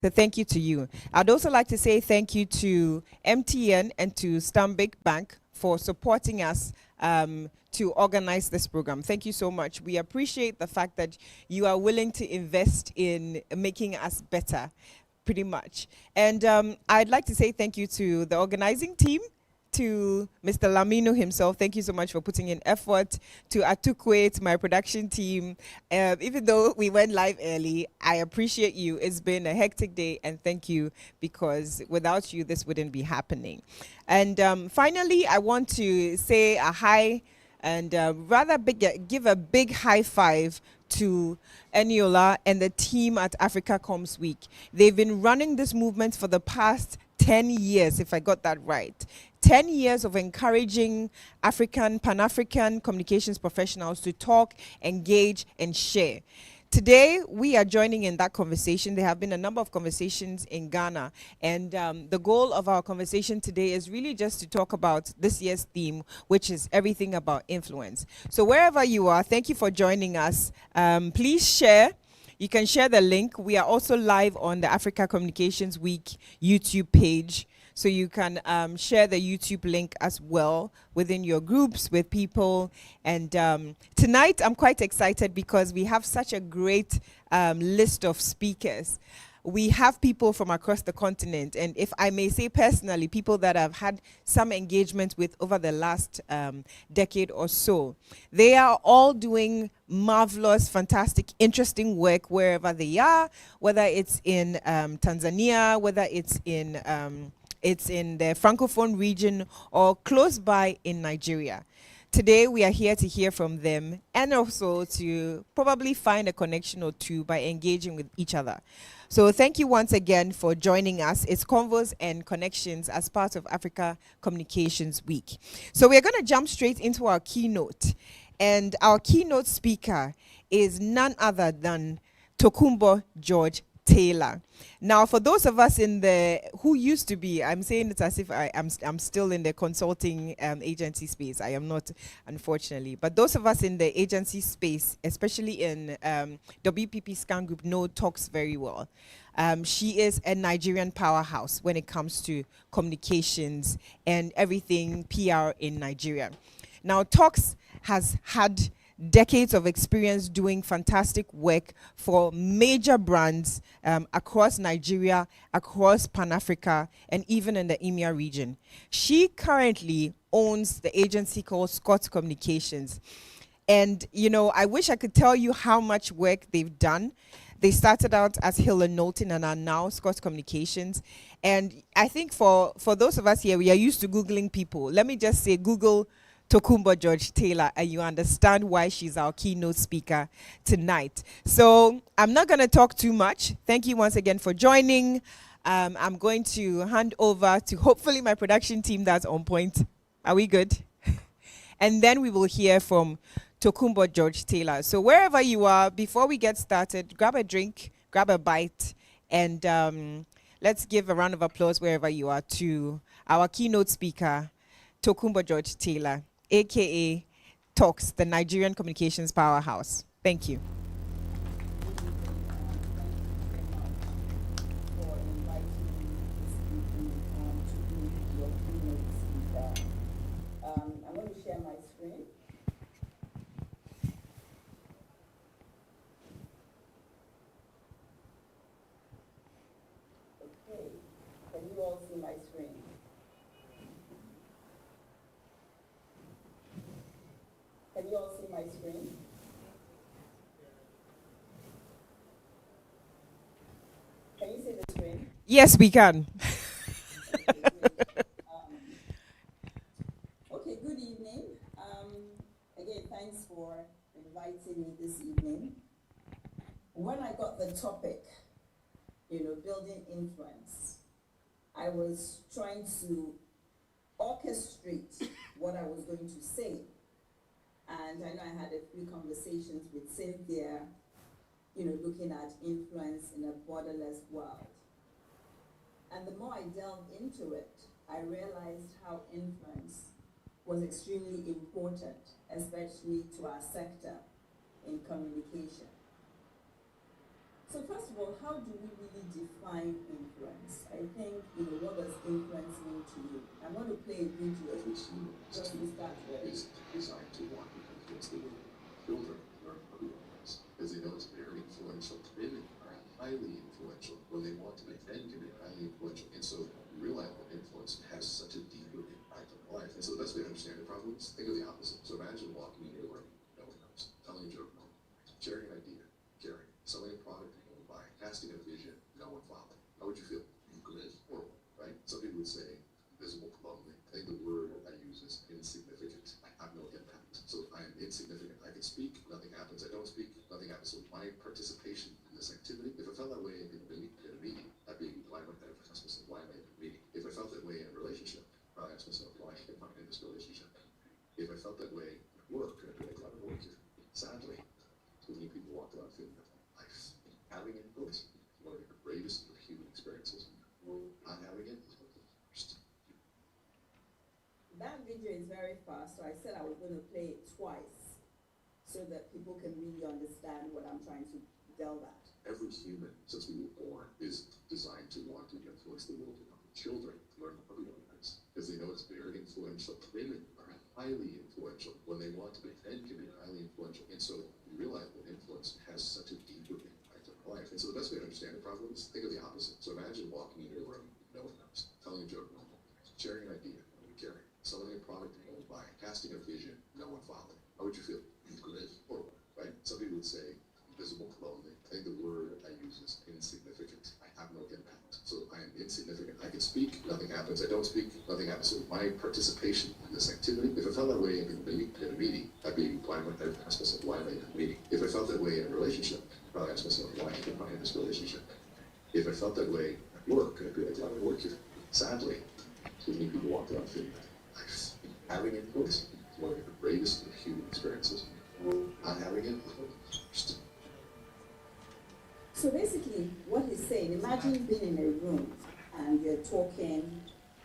So thank you to you. I'd also like to say thank you to MTN and to Stanbic Bank for supporting us to organize this program. Thank you so much. We appreciate the fact that you are willing to invest in making us better, pretty much. And I'd like to say thank you to the organizing team, to Mr. Lamino himself. Thank you so much for putting in effort. To Atukwe, to my production team. Even though we went live early, I appreciate you. It's been a hectic day, and thank you, because without you, this wouldn't be happening. And finally, I want to say a hi and give a big high five to Eniola and the team at AfricaCommsWeek. They've been running this movement for the past 10 years, if I got that right. 10 years of encouraging Pan-African communications professionals to talk, engage, and share. Today, we are joining in that conversation. There have been a number of conversations in Ghana, and the goal of our conversation today is really just to talk about this year's theme, which is everything about influence. So wherever you are, thank you for joining us. Please share. You can share the link. We are also live on the Africa Communications Week YouTube page. So you can share the YouTube link as well within your groups with people. And tonight I'm quite excited because we have such a great list of speakers. We have people from across the continent, and if I may say personally, people that I've had some engagement with over the last decade or so. They are all doing marvelous, fantastic, interesting work wherever they are, whether it's in Tanzania, whether it's in the Francophone region or close by in Nigeria. Today, we are here to hear from them and also to probably find a connection or two by engaging with each other. So thank you once again for joining us. It's Convos and Connections as part of Africa Communications Week. So we're going to jump straight into our keynote. And our keynote speaker is none other than Tokunbo George Taylor. Now, for those of us who used to be, I'm saying it as if I'm still in the consulting agency space. I am not, unfortunately. But those of us in the agency space, especially in WPP Scan Group, know Talks very well. She is a Nigerian powerhouse when it comes to communications and everything PR in Nigeria. Now, Talks has had decades of experience doing fantastic work for major brands across Nigeria, across Pan-Africa, and even in the EMEA region. She currently owns the agency called Scott Communications. And, you know, I wish I could tell you how much work they've done. They started out as Hill & Knowlton and are now Scott Communications. And I think for those of us here, we are used to Googling people. Let me just say, Google Tokunbo George Taylor, and you understand why she's our keynote speaker tonight. So I'm not going to talk too much. Thank you once again for joining. I'm going to hand over to hopefully my production team that's on point. Are we good? And then we will hear from Tokunbo George Taylor. So wherever you are, before we get started, grab a drink, grab a bite, and let's give a round of applause wherever you are to our keynote speaker, Tokunbo George Taylor, aka Talks, the Nigerian communications powerhouse. Thank you. For inviting me this evening to be your keynote speaker. I'm going to share my screen. Okay, can you all see my screen? Can you all see my screen? Can you see the screen? Yes, we can. Okay, good evening. Again, thanks for inviting me this evening. When I got the topic, building influence, I was trying to orchestrate what I was going to say. And I know I had a few conversations with Cynthia, looking at influence in a borderless world. And the more I delved into it, I realized how influence was extremely important, especially to our sector in communication. So first of all, how do we really define influence? I think, what does influence mean to you? I'm going to play a video just to start with. Is designed to want to influence the world. Children learn how to influence, as they know it's very influential. Women are highly influential when they want to be, men can be highly influential. And so you realize that influence has such a deeper impact on life. And so the best way to understand the problem is think of the opposite. So imagine walking into a room, no one knows, telling a joke, sharing an idea, caring, selling a product no one buy, casting a vision, no one follow. How would you feel? Good. Horrible, right? Some people would say, visible, lonely. I think the word I use is insignificant. I have no impact. So I am insignificant. I can speak, nothing happens. I don't speak, nothing happens. So my participation in this activity, if I felt that way in a meeting, I'd be, why am I there? Ask myself, why am I in a meeting? If I felt that way in a relationship, I'd ask myself, why am I in this relationship? If I felt that way at work, I'd be like, I don't work here. Sadly, too many people walk around feeling that life having influence is one of the greatest of human experiences. Not having it is one of the worst. That video is very fast, so I said I was going to play it twice so that people can really understand what I'm trying to delve at. Every human, since we were born, is designed to want to influence the world. Children learn how to influence, because they know it's very influential. Women are highly influential when they want to be. Men can be highly influential. And so you realize that influence has such a deeper impact on life. And so the best way to understand the problem is think of the opposite. So imagine walking into a room, no one knows, telling a joke, no one knows, sharing an idea, no one caring, selling a product no one buy, casting a vision, no one follow. How would you feel? Good. Horrible, right? Some people would say, visible, lonely. I think the word I use is insignificant. I have no impact. So I am insignificant. I can speak, nothing happens. I don't speak, nothing happens. So my participation in this activity, if I felt that way in a meeting, I'd be, why am I there? Ask myself, why am I in a meeting? If I felt that way in a relationship, I'd probably ask myself, why am I in this relationship? If I felt that way at work, I'd be like, why do I work here? Sadly, too many people walk around feeling that life having influence is one of the greatest of human experiences. Not having it is one of the worst. So basically, what he's saying, imagine being in a room and you're talking,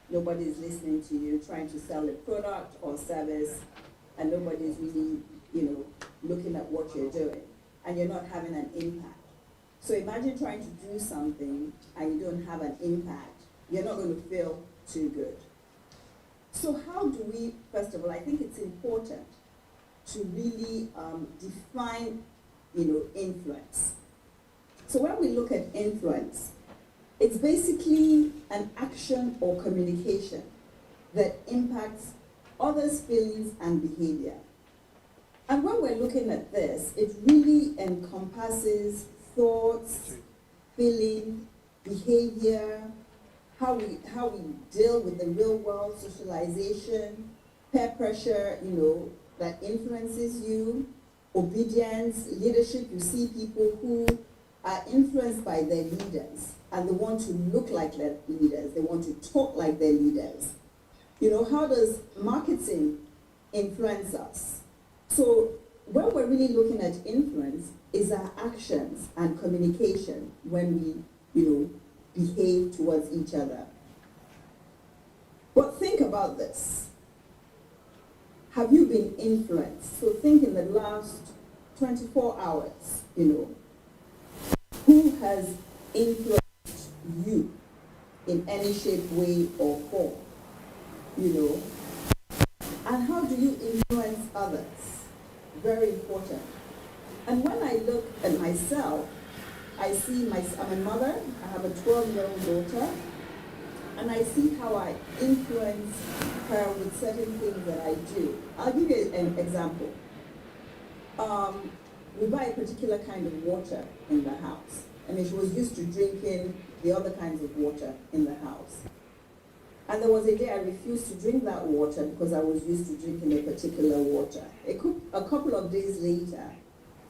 nobody's listening to you, trying to sell a product or service, and nobody's really, looking at what you're doing, and you're not having an impact. So imagine trying to do something and you don't have an impact. You're not going to feel too good. So how do we, first of all, I think it's important to really define, influence. So when we look at influence, it's basically an action or communication that impacts others' feelings and behavior. And when we're looking at this, it really encompasses thoughts, feeling, behavior, how we deal with the real world, socialization, peer pressure, that influences you, obedience, leadership. You see people who are influenced by their leaders and they want to look like their leaders. They want to talk like their leaders. How does marketing influence us? So when we're really looking at influence is our actions and communication when we, behave towards each other. But think about this. Have you been influenced? So think in the last 24 hours, who has influenced you in any shape, way, or form? And how do you influence others? Very important. And when I look at myself, I see I'm a mother, I have a 12-year-old daughter, and I see how I influence her with certain things that I do. I'll give you an example. We buy a particular kind of water in the house. She was used to drinking the other kinds of water in the house. And there was a day I refused to drink that water because I was used to drinking a particular water. A couple of days later,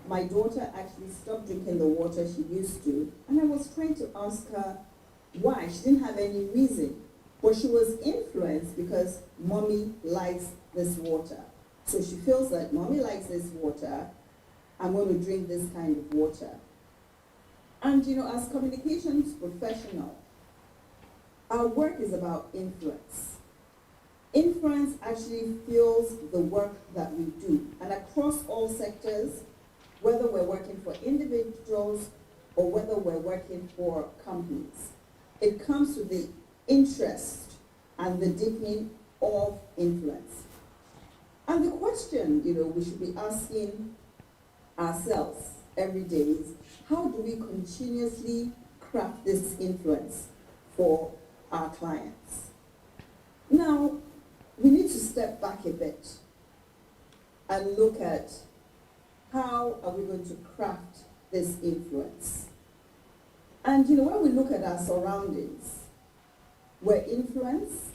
my daughter actually stopped drinking the water she used to, and I was trying to ask her why. She didn't have any reason, but she was influenced because mommy likes this water. So she feels that mommy likes this water, I'm going to drink this kind of water. And as communications professional, our work is about influence. Influence actually fuels the work that we do. And across all sectors, whether we're working for individuals or whether we're working for companies. It comes to the interest and the deepening of influence. And the question, we should be asking ourselves every day is, how do we continuously craft this influence for our clients? Now, we need to step back a bit and look at how are we going to craft this influence. And when we look at our surroundings, where influence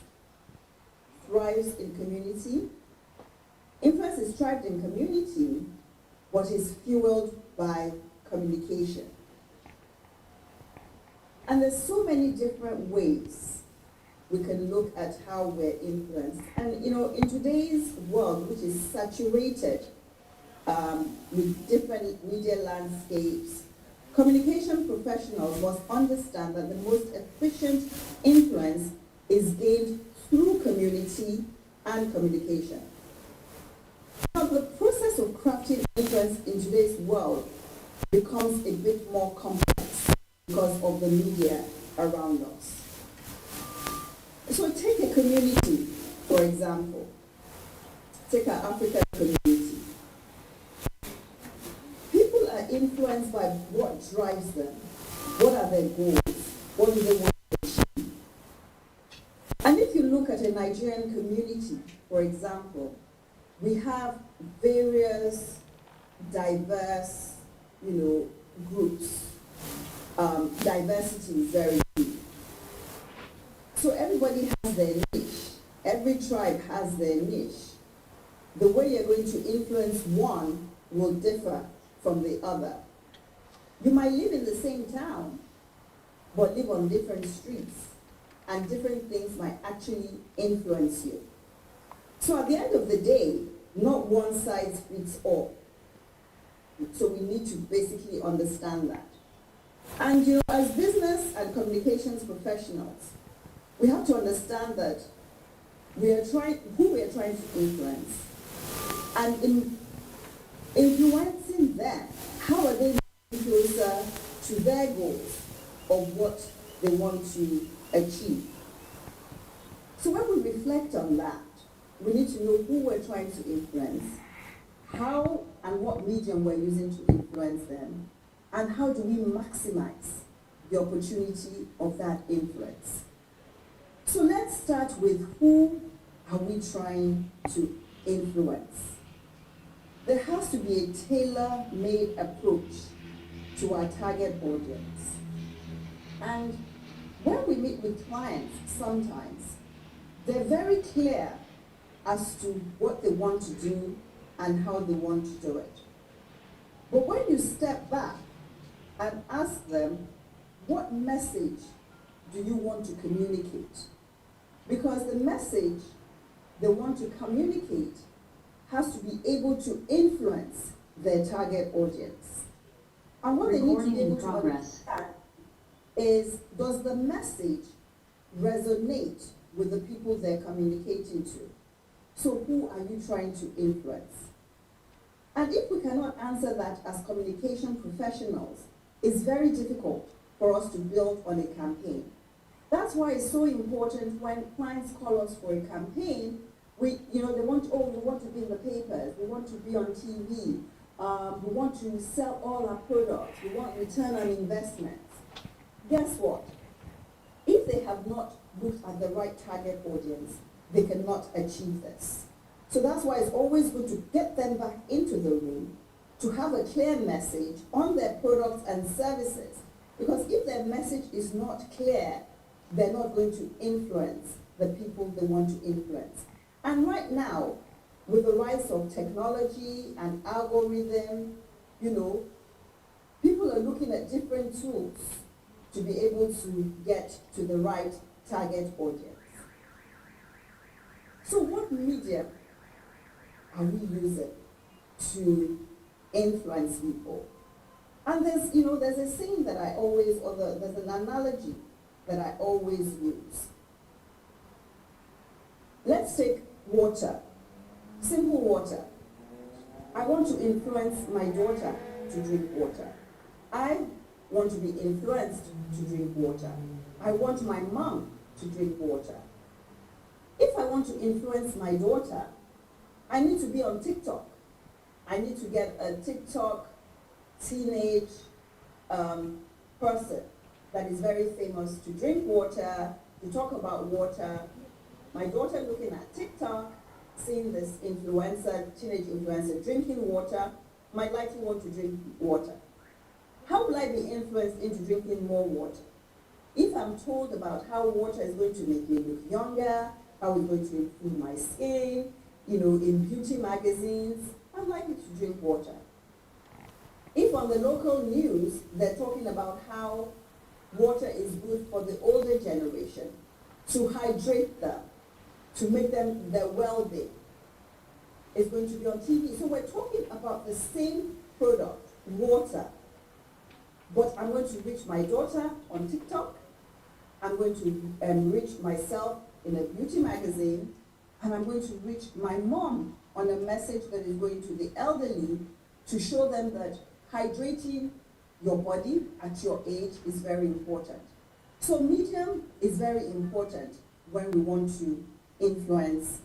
thrives in community, influence is thrived in community, but is fueled by communication. And there's so many different ways we can look at how we're influenced. And in today's world, which is saturated with different media landscapes, communication professionals must understand that the most efficient influence is gained through community and communication. Now, the process of crafting influence in today's world becomes a bit more complex because of the media around us. So take a community, for example. Take our African community. People are influenced by what drives them. What are their goals? What do they want to achieve? And if you look at a Nigerian community, for example, we have various diverse, groups. Diversity is very key. So everybody has their niche. Every tribe has their niche. The way you're going to influence one will differ from the other. You might live in the same town, but live on different streets, and different things might actually influence you. So at the end of the day, not one size fits all. So we need to basically understand that. And as business and communications professionals, we have to understand that who we are trying to influence, and in influencing them, how are they closer to their goals of what they want to achieve. So when we reflect on that, we need to know who we're trying to influence, how and what medium we're using to influence them, and how do we maximize the opportunity of that influence. So let's start with who are we trying to influence. There has to be a tailor-made approach to our target audience. And when we meet with clients, sometimes they're very clear as to what they want to do and how they want to do it. But when you step back and ask them, what message do you want to communicate? Because the message they want to communicate has to be able to influence their target audience. And what they need to be able to understand is, does the message resonate with the people they're communicating to? So who are you trying to influence? And if we cannot answer that as communication professionals, it's very difficult for us to build on a campaign. That's why it's so important when clients call us for a campaign, they want, we want to be in the papers, we want to be on TV, we want to sell all our products, we want return on investments. Guess what? If they have not looked at the right target audience, they cannot achieve this. So that's why it's always good to get them back into the room, to have a clear message on their products and services. Because if their message is not clear, they're not going to influence the people they want to influence. And right now, with the rise of technology and algorithm, people are looking at different tools to be able to get to the right target audience. So what medium are we using to influence people? And there's a saying that I always, there's an analogy that I always use. Let's take water, simple water. I want to influence my daughter to drink water. I want to be influenced to drink water. I want my mom to drink water. If I want to influence my daughter, I need to be on TikTok. I need to get a TikTok teenage person that is very famous to drink water, to talk about water. My daughter looking at TikTok, seeing this influencer, teenage influencer drinking water, might likely want to drink water. How will I be influenced into drinking more water? If I'm told about how water is going to make me look younger, how it's going to improve my skin, in beauty magazines, I'm likely to drink water. If on the local news, they're talking about how water is good for the older generation, to hydrate them, to make them their well-being, it's going to be on TV. So we're talking about the same product, water, but I'm going to reach my daughter on TikTok, I'm going to reach myself in a beauty magazine, and I'm going to reach my mom on a message that is going to the elderly to show them that hydrating your body at your age is very important. So medium is very important when we want to influence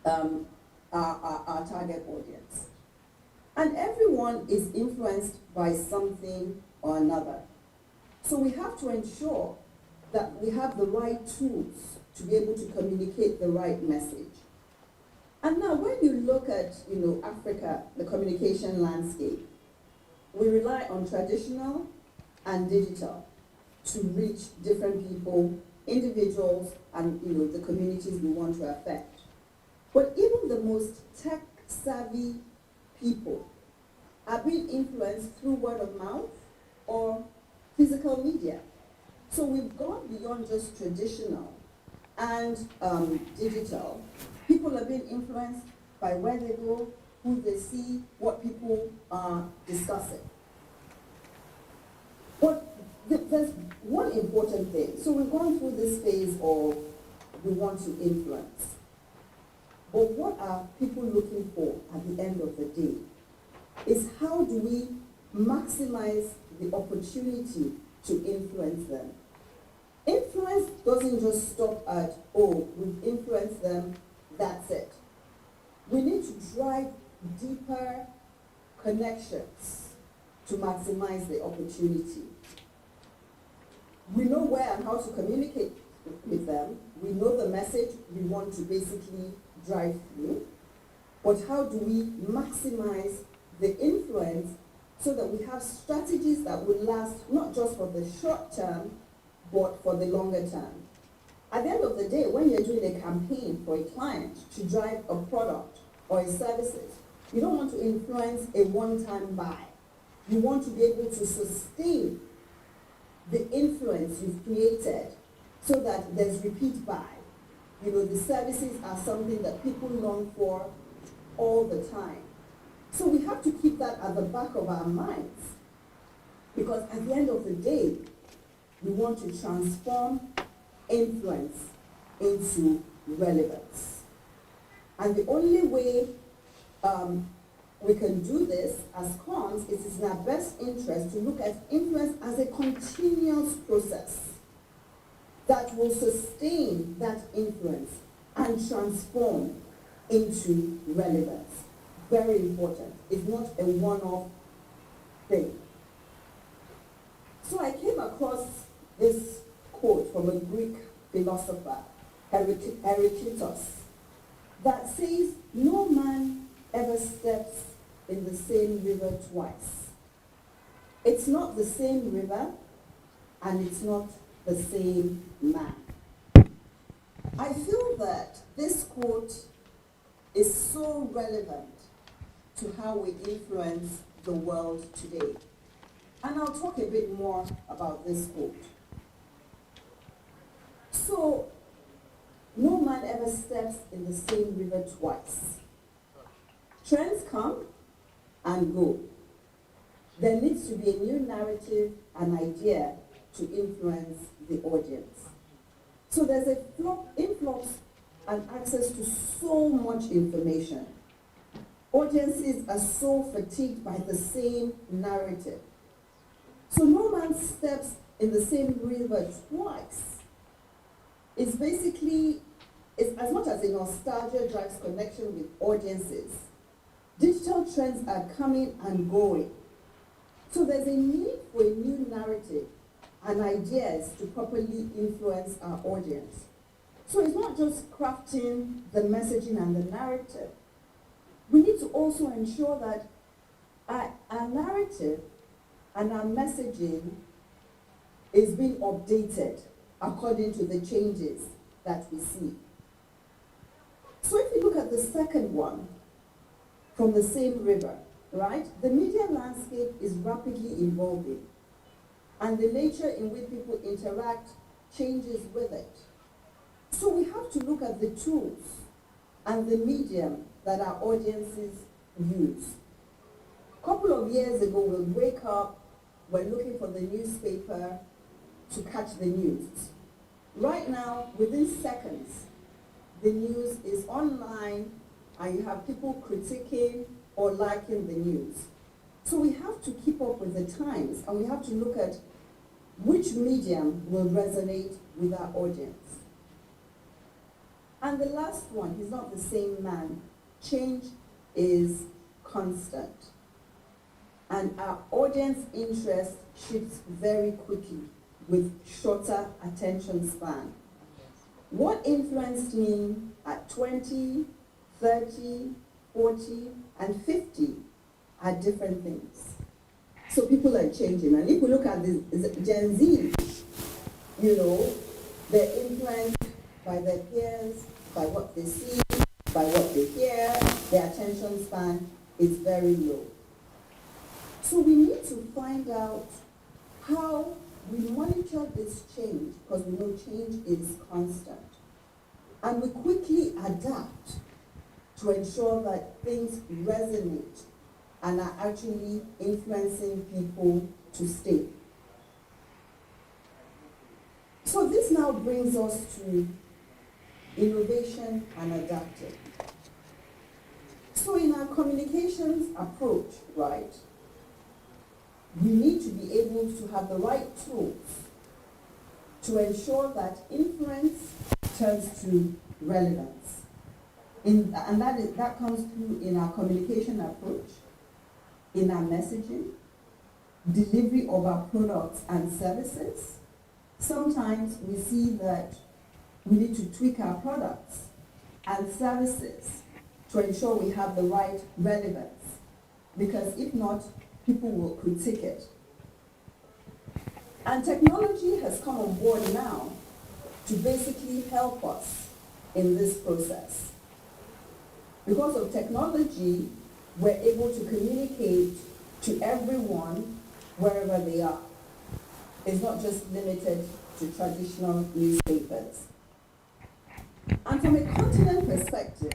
our target audience. And everyone is influenced by something or another. So we have to ensure that we have the right tools to be able to communicate the right message. And now when you look at, Africa, the communication landscape, we rely on traditional and digital to reach different people, individuals, and the communities we want to affect. But even the most tech-savvy people are being influenced through word of mouth or physical media. So we've gone beyond just traditional and digital. People are being influenced by where they go, who they see, what people are discussing. But there's one important thing. So we've gone through this phase of we want to influence. But what are people looking for at the end of the day? Is how do we maximize the opportunity to influence them? Influence doesn't just stop at, we've influenced them, that's it. We need to drive deeper connections to maximize the opportunity. We know where and how to communicate with them. We know the message we want to basically drive through. But how do we maximize the influence so that we have strategies that will last not just for the short term, but for the longer term? At the end of the day, when you're doing a campaign for a client to drive a product or a services, you don't want to influence a one-time buy. You want to be able to sustain the influence you've created so that there's repeat buy. The services are something that people long for all the time. So we have to keep that at the back of our minds, because at the end of the day, we want to transform influence into relevance. And the only way we can do this as comms is it's in our best interest to look at influence as a continuous process that will sustain that influence and transform into relevance. Very important. It's not a one-off thing. So I came across this quote from a Greek philosopher, Heraclitus, that says, "No man ever steps in the same river twice." It's not the same river, and it's not the same man. I feel that this quote is so relevant to how we influence the world today. And I'll talk a bit more about this quote. So, no man ever steps in the same river twice. Trends come and go. There needs to be a new narrative and idea to influence the audience. So there's a influx and access to so much information. Audiences are so fatigued by the same narrative. So no man steps in the same river twice. It's basically, it's as much as a nostalgia drives connection with audiences, digital trends are coming and going. So there's a need for a new narrative and ideas to properly influence our audience. So it's not just crafting the messaging and the narrative. We need to also ensure that our narrative and our messaging is being updated according to the changes that we see. So if you look at the second one, from the same river, right? The media landscape is rapidly evolving, and the nature in which people interact changes with it. So we have to look at the tools and the medium that our audiences use. A couple of years ago, we'll wake up, we're looking for the newspaper to catch the news. Right now, within seconds, the news is online and you have people critiquing or liking the news. So we have to keep up with the times and we have to look at which medium will resonate with our audience. And the last one, he's not the same man. Change is constant. And our audience interest shifts very quickly with shorter attention span. What influenced me at 20, 30, 40, and 50 are different things. So people are changing. And if we look at the Gen Z, they're influenced by their peers, by what they see, by what they hear. Their attention span is very low. So we need to find out how we monitor this change, because we know change is constant. And we quickly adapt to ensure that things resonate and are actually influencing people to stay. So this now brings us to innovation and adapting. So in our communications approach, right, we need to be able to have the right tools to ensure that influence turns to relevance. And that comes through in our communication approach, in our messaging, delivery of our products and services. Sometimes we see that we need to tweak our products and services to ensure we have the right relevance, because if not, people will critique it. And technology has come on board now to basically help us in this process. Because of technology, we're able to communicate to everyone wherever they are. It's not just limited to traditional newspapers. And from a continent perspective,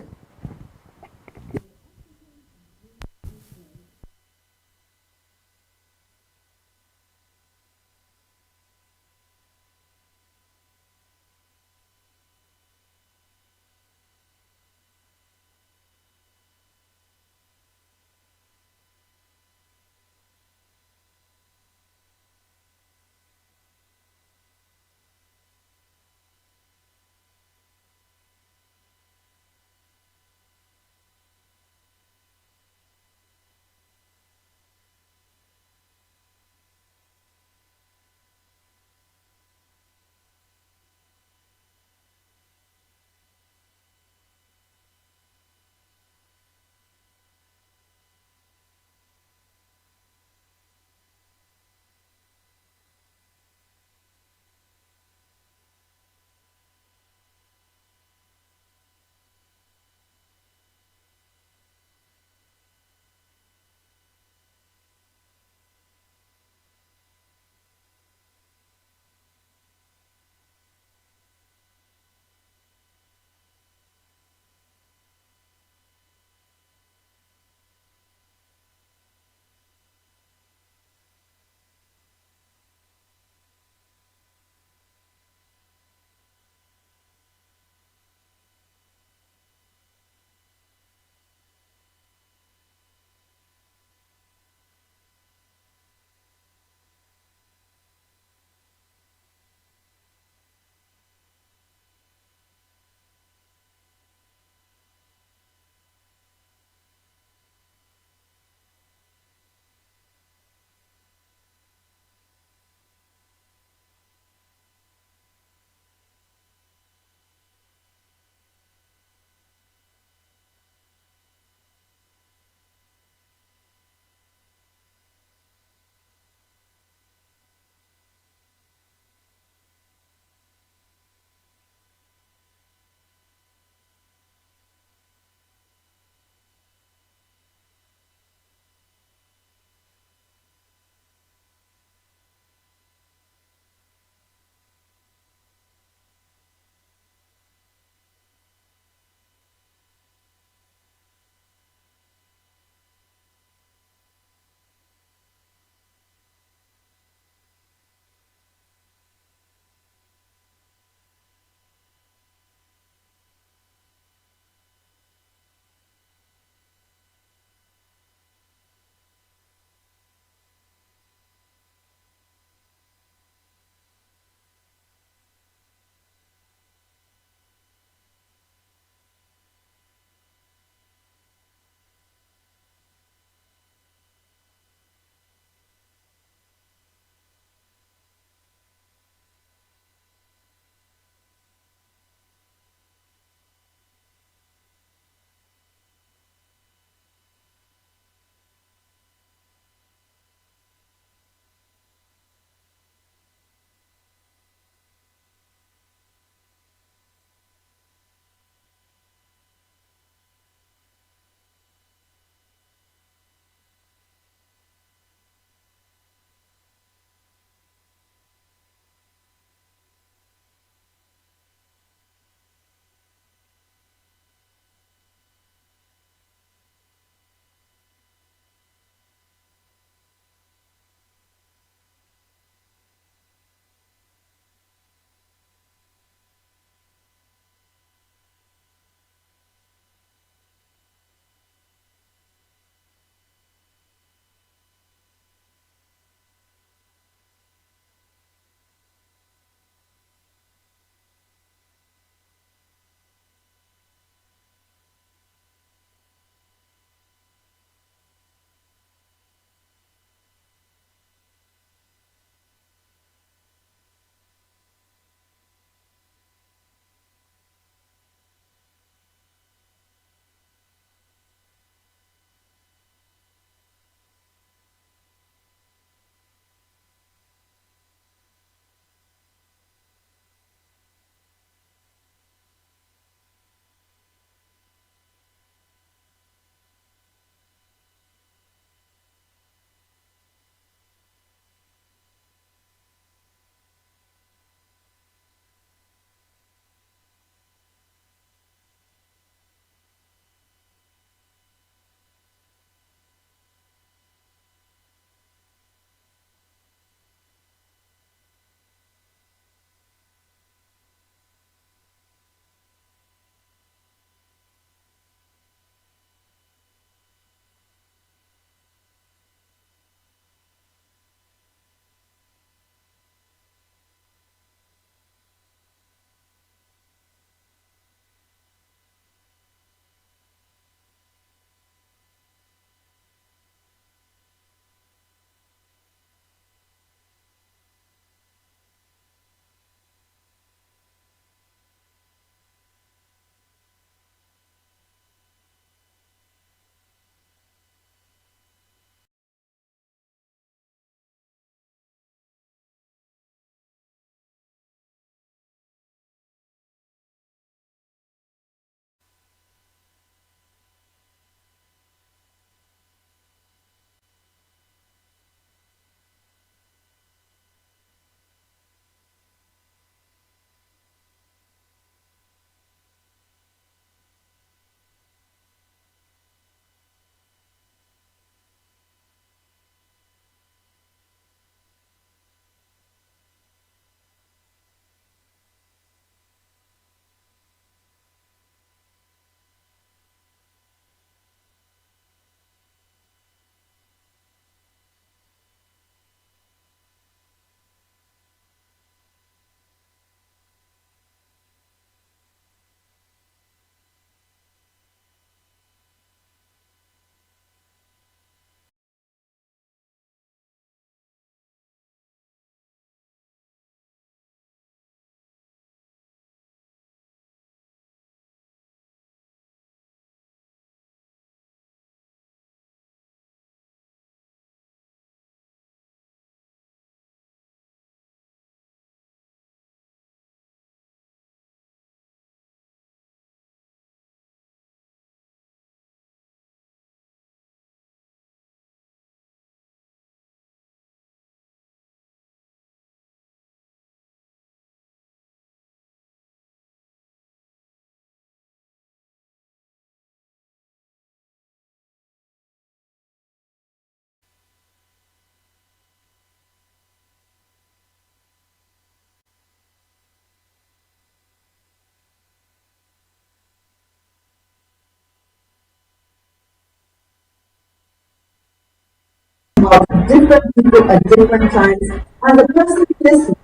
about different people at different times, and the person listening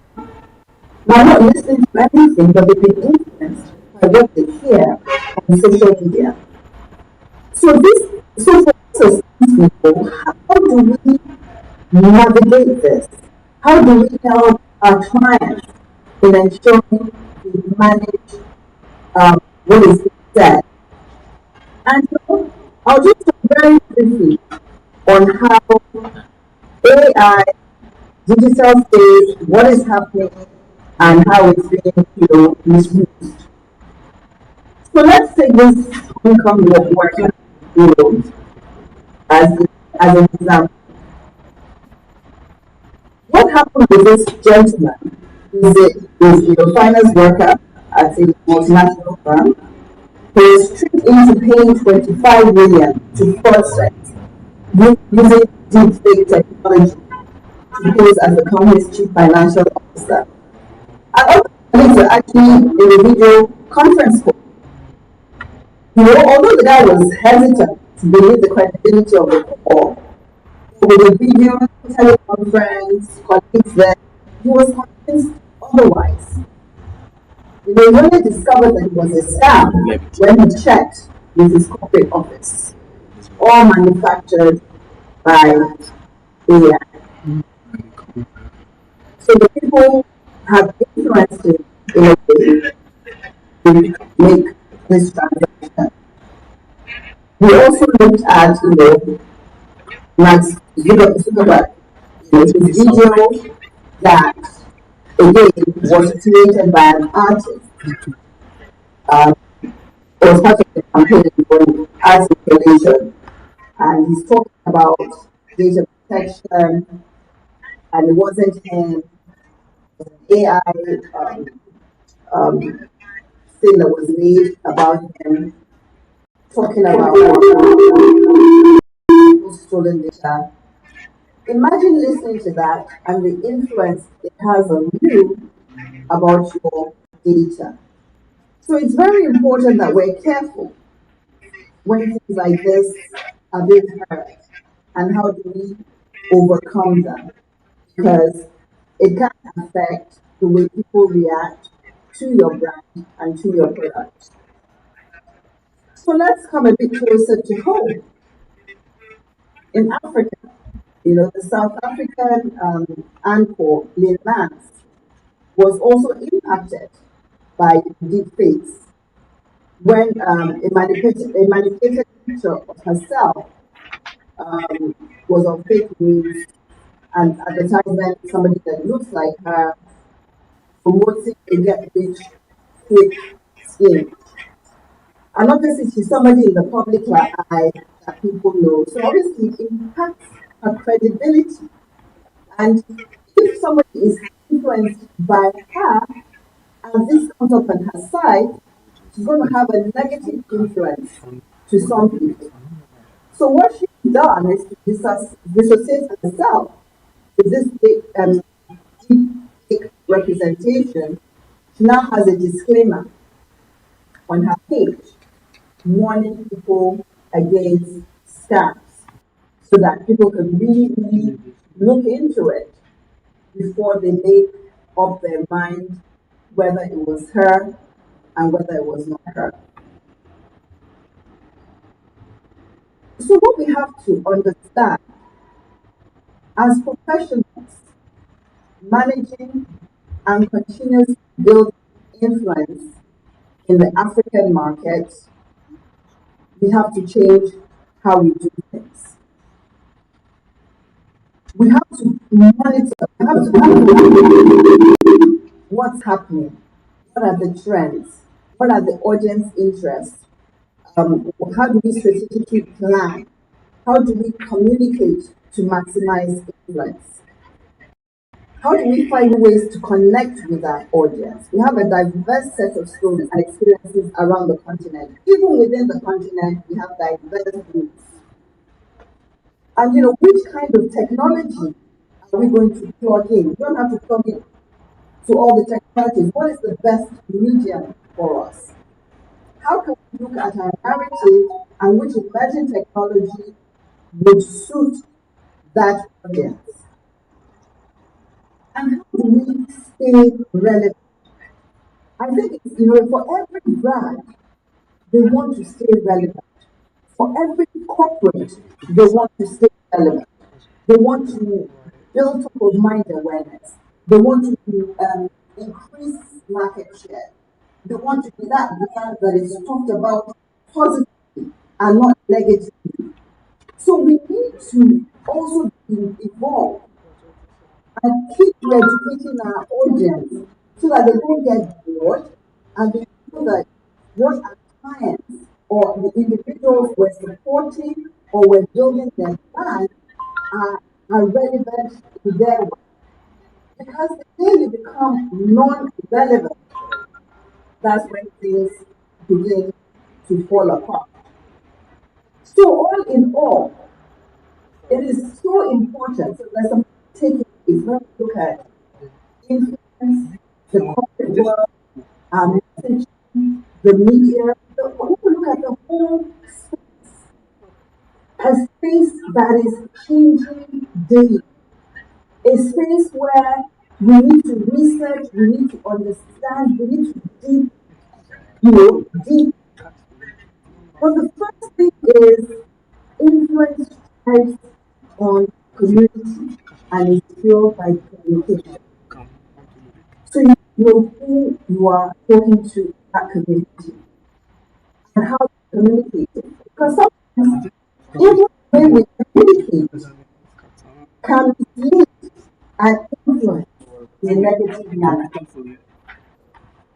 might not listening to anything, but they've been influenced by what they hear on social media. So for us as people, how do we navigate this? How do we help our clients in ensuring we manage what is being said? And I'll just talk very briefly on how AI, digital space, what is happening, and how it's being, misused. So let's take this income working world as an example. What happened with this gentleman is a finance worker at a multinational firm. He was tricked into paying 25 million to fraudsters using deepfake technology to pose as the company's chief financial officer. And also to actually in a video conference call. Although the guy was hesitant to believe the credibility of the call, with the video teleconference, colleagues there, he was convinced otherwise. He only discovered that it was a scam when he checked with his corporate office, all manufactured by AI. So the people have influenced him in a way to make this transaction. We also looked at, Mark Zuckerberg, his video that again was created by an artist. It was part of the campaign for arts installation, and he's talking about data protection, and it wasn't him. AI thing that was made about him, talking about stolen data. Imagine listening to that and the influence it has on you about your data. So it's very important that we're careful when things like this are being heard, and how do we overcome them, because it can affect the way people react to your brand and to your product. So let's come a bit closer to home. In Africa, the South African anchor Lynn Mans was also impacted by deepfakes when a manipulated picture of herself was on fake news and advertisement somebody that looks like her promoting a get rich quick scheme. And obviously she's somebody in the public eye that people know. So obviously it impacts her credibility. And if somebody is influenced by her and this comes up on her side, she's going to have a negative influence to some people. So what she's done is to dissociate herself with this deep representation. She now has a disclaimer on her page warning people against scams so that people can really look into it before they make up their mind whether it was her and whether it was not her. So what we have to understand as professionals managing and continuously building influence in the African market, we have to change how we do things. We have to monitor, we have to monitor what's happening, what are the trends, what are the audience interests, how do we strategically plan, how do we communicate to maximize influence, how do we find ways to connect with our audience. We have a diverse set of stories and experiences around the continent. Even within the continent, we have diverse groups. And which kind of technology are we going to plug in? We don't have to plug in to all the technologies. What is the best medium for us? How can we look at our narrative and which emerging technology would suit that audience? And how do we stay relevant? I think, for every brand, they want to stay relevant. For every corporate, they want to stay relevant. They want to build top of mind awareness. They want to increase market share. They want to be that brand that is talked about positively and not negatively. So we need to also evolve and keep educating our audience so that they don't get bored and they know that what our clients or the individuals we're supporting or we're building their brand are relevant to their work. Because the day you become non-relevant, that's when things begin to fall apart. So all in all, it is so important. So there's some takeaways when we look at influence, the corporate world, messaging, the media. So when we look at the whole space, a space that is changing daily, a space where we need to research, we need to understand, we need to deep. But the first thing is influence thrives on community and is fueled by communication. So you know who you are talking to that community and how you communicate it. Because sometimes even when we communicate can mislead and influence in a negative manner.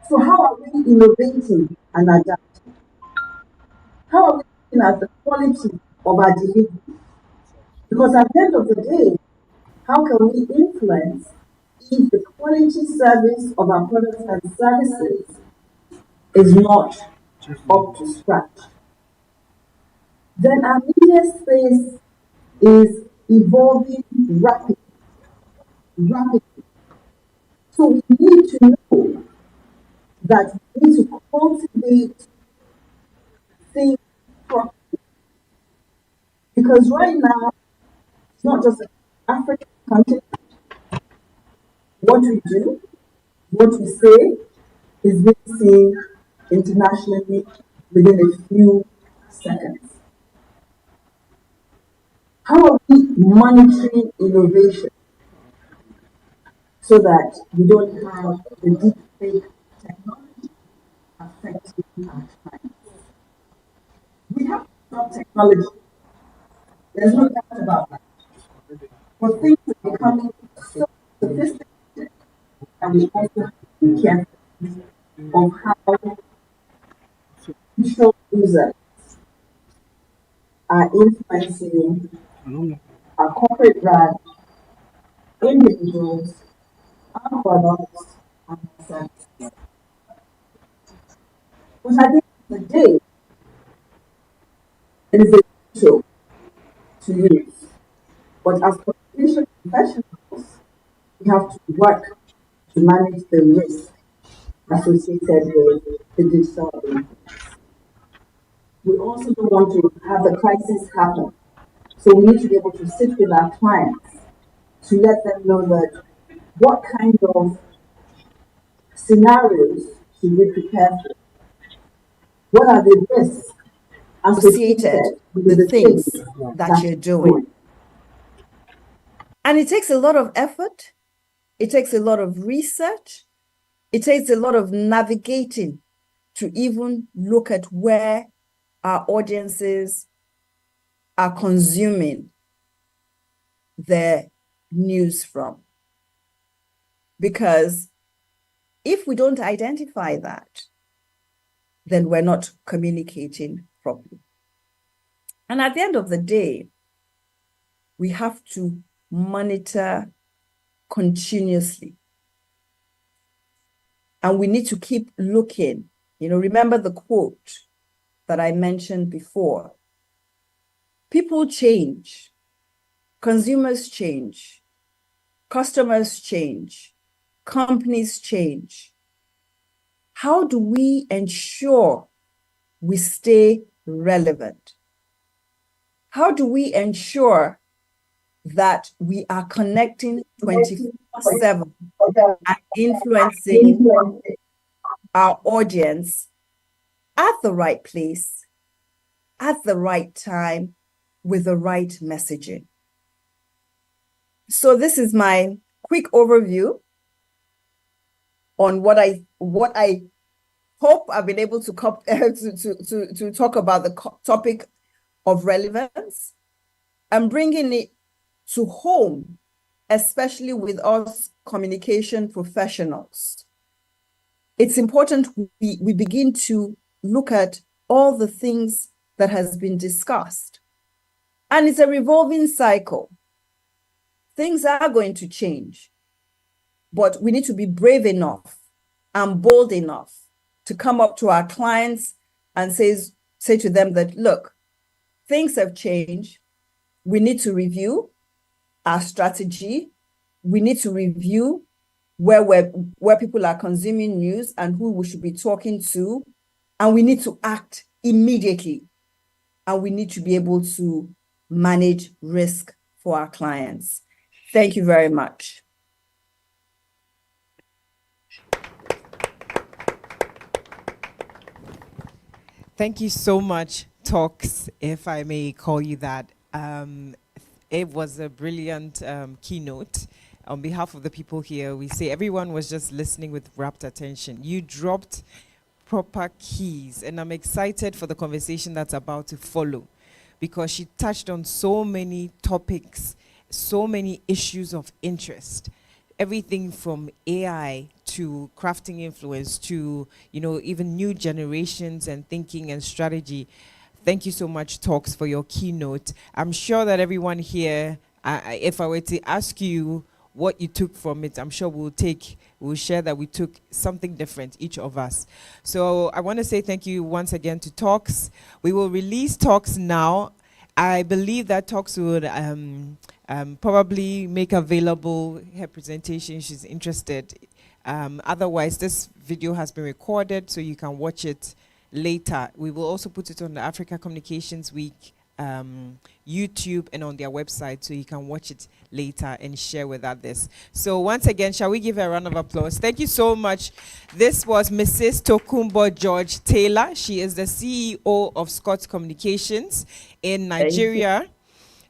So how are we innovating and adapting? How are we looking at the quality of our delivery? Because at the end of the day, how can we influence if the quality service of our products and services is not up to scratch? Then our media space is evolving rapidly. So we need to know that we need to cultivate things properly. Because right now, it's not just an African continent. What we do, what we say, is being seen internationally within a few seconds. How are we monitoring innovation so that we don't have the deep fake technology affecting our clients? We have to stop technology. There's no doubt about that. But things are becoming so sophisticated, and we also have to be careful of how social users are influencing our corporate brand, individuals, our products, and our services. But at the end of the day, it is a tool to use. But as communication professionals, we have to work to manage the risk associated with the digital influence. We also don't want to have the crisis happen. So we need to be able to sit with our clients to let them know that what kind of scenarios should we prepare for? What are the risks associated with the things that you're doing? And it takes a lot of effort. It takes a lot of research. It takes a lot of navigating to even look at where our audiences are consuming their news from. Because if we don't identify that, then we're not communicating properly. And at the end of the day, we have to monitor continuously. And we need to keep looking. Remember the quote that I mentioned before. People change, consumers change, customers change, companies change. How do we ensure we stay relevant? How do we ensure that we are connecting 24/7 and influencing our audience at the right place, at the right time, with the right messaging. So this is my quick overview on what I hope I've been able to talk about the topic of relevance and bringing it to home, especially with us communication professionals. It's important we begin to look at all the things that has been discussed. And it's a revolving cycle. Things are going to change, but we need to be brave enough and bold enough to come up to our clients and say to them that, look, things have changed. We need to review our strategy. We need to review where people are consuming news and who we should be talking to. And we need to act immediately. And we need to be able to manage risk for our clients. Thank you very much. Thank you so much, Talks, if I may call you that. It was a brilliant keynote. On behalf of the people here, we say everyone was just listening with rapt attention. You dropped proper keys, and I'm excited for the conversation that's about to follow, because she touched on so many topics, so many issues of interest. Everything from AI to crafting influence to, even new generations and thinking and strategy. Thank you so much, Talks, for your keynote. I'm sure that everyone here, if I were to ask you what you took from it, I'm sure we'll share that we took something different, each of us. So I want to say thank you once again to Talks. We will release Talks now. I believe that Talks would probably make available her presentation. She's interested. Otherwise, this video has been recorded, so you can watch it later. We will also put it on the AfricaCommsWeek YouTube and on their website, so you can watch it later and share with others. So once again, shall we give her a round of applause? Thank you so much. This was Mrs. Tokumbo George Taylor. She is the CEO of Scott's Communications in Nigeria.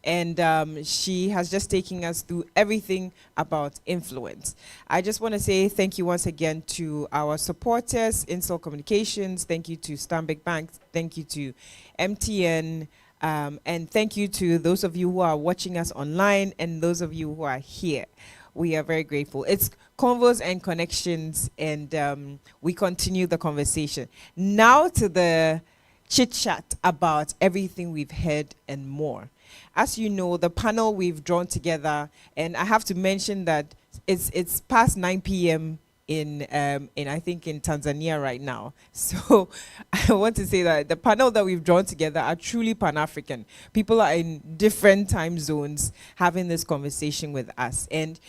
And she has just taken us through everything about influence. I just want to say thank you once again to our supporters, Insel Communications. Thank you to Stanbic Bank. Thank you to MTN. And thank you to those of you who are watching us online and those of you who are here. We are very grateful. It's Convos and Connections, and we continue the conversation. Now to the chit-chat about everything we've heard and more. As you know, the panel we've drawn together, and I have to mention that it's past 9 p.m. in I think in Tanzania right now. So I want to say that the panel that we've drawn together are truly Pan-African. People are in different time zones having this conversation with us. And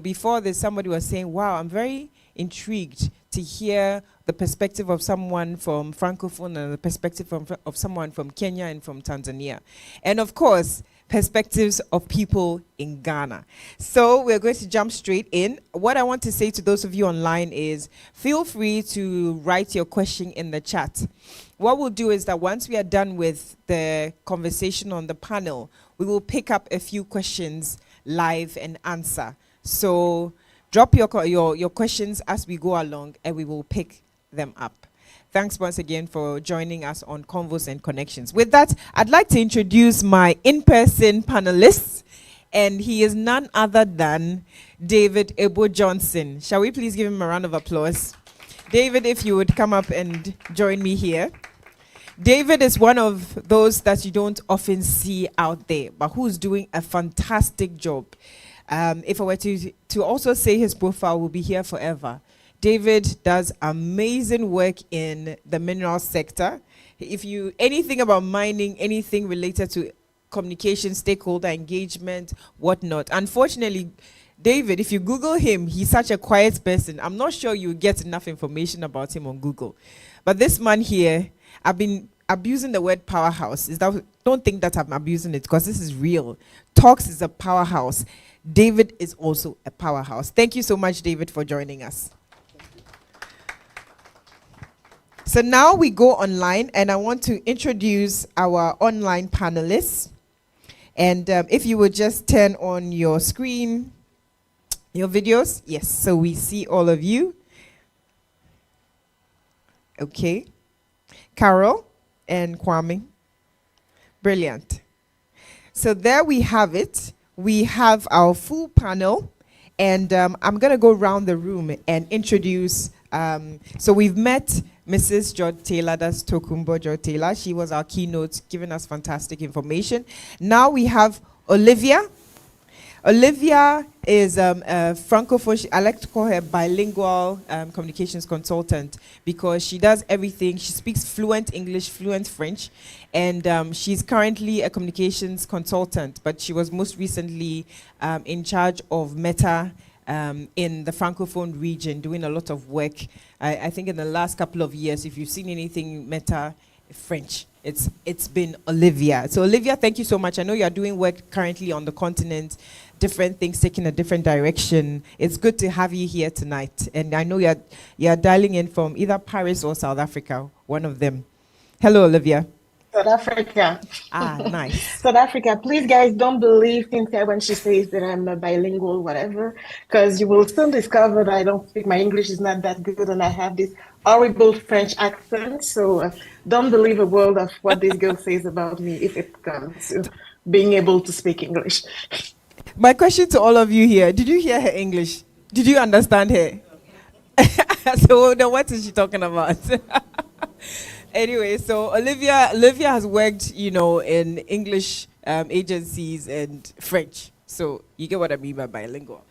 before this, somebody was saying, wow, I'm very intrigued to hear the perspective of someone from Francophone and the perspective of someone from Kenya and from Tanzania. And of course, perspectives of people in Ghana. So we're going to jump straight in. What I want to say to those of you online is feel free to write your question in the chat. What we'll do is that once we are done with the conversation on the panel, we will pick up a few questions live and answer. So drop your questions as we go along, and we will pick them up. Thanks once again for joining us on Convos and Connections. With that, I'd like to introduce my in-person panelists, and he is none other than David Ebo Johnson. Shall we please give him a round of applause? David, if you would come up and join me here. David is one of those that you don't often see out there, but who's doing a fantastic job. If I were to also say his profile, will be here forever. David does amazing work in the mineral sector. If you anything about mining, anything related to communication, stakeholder engagement, whatnot. Unfortunately, David, if you Google him, he's such a quiet person. I'm not sure you get enough information about him on Google. But this man here, I've been abusing the word powerhouse. Don't think that I'm abusing it, because this is real. Talks is a powerhouse. David is also a powerhouse. Thank you so much, David, for joining us. So now we go online, and I want to introduce our online panelists. And if you would just turn on your screen, your videos. Yes, so we see all of you. Okay. Carol and Kwame. Brilliant. So there we have it. We have our full panel, and I'm going to go around the room and introduce. So we've met Mrs. George Taylor, that's Tokumbo George Taylor. She was our keynote, giving us fantastic information. Now we have Olivia. Olivia is a Francophone. I like to call her bilingual communications consultant, because she does everything. She speaks fluent English, fluent French, and she's currently a communications consultant, but she was most recently in charge of Meta in the Francophone region, doing a lot of work. I think in the last couple of years, if you've seen anything Meta French, it's been Olivia. So Olivia, thank you so much. I know you are doing work currently on the continent, different things taking a different direction. It's good to have you here tonight. And I know you're dialing in from either Paris or South Africa, one of them. Hello, Olivia. South Africa. Ah, nice. South Africa. Please, guys, don't believe Cynthia when she says that I'm a bilingual, whatever, because you will soon discover that I don't speak, my English is not that good, and I have this horrible French accent. So don't believe a word of what this girl says about me if it comes to being able to speak English. My question to all of you here, did you hear her English? Did you understand her? So then what is she talking about? Anyway, so Olivia has worked, in English agencies and French. So you get what I mean by bilingual.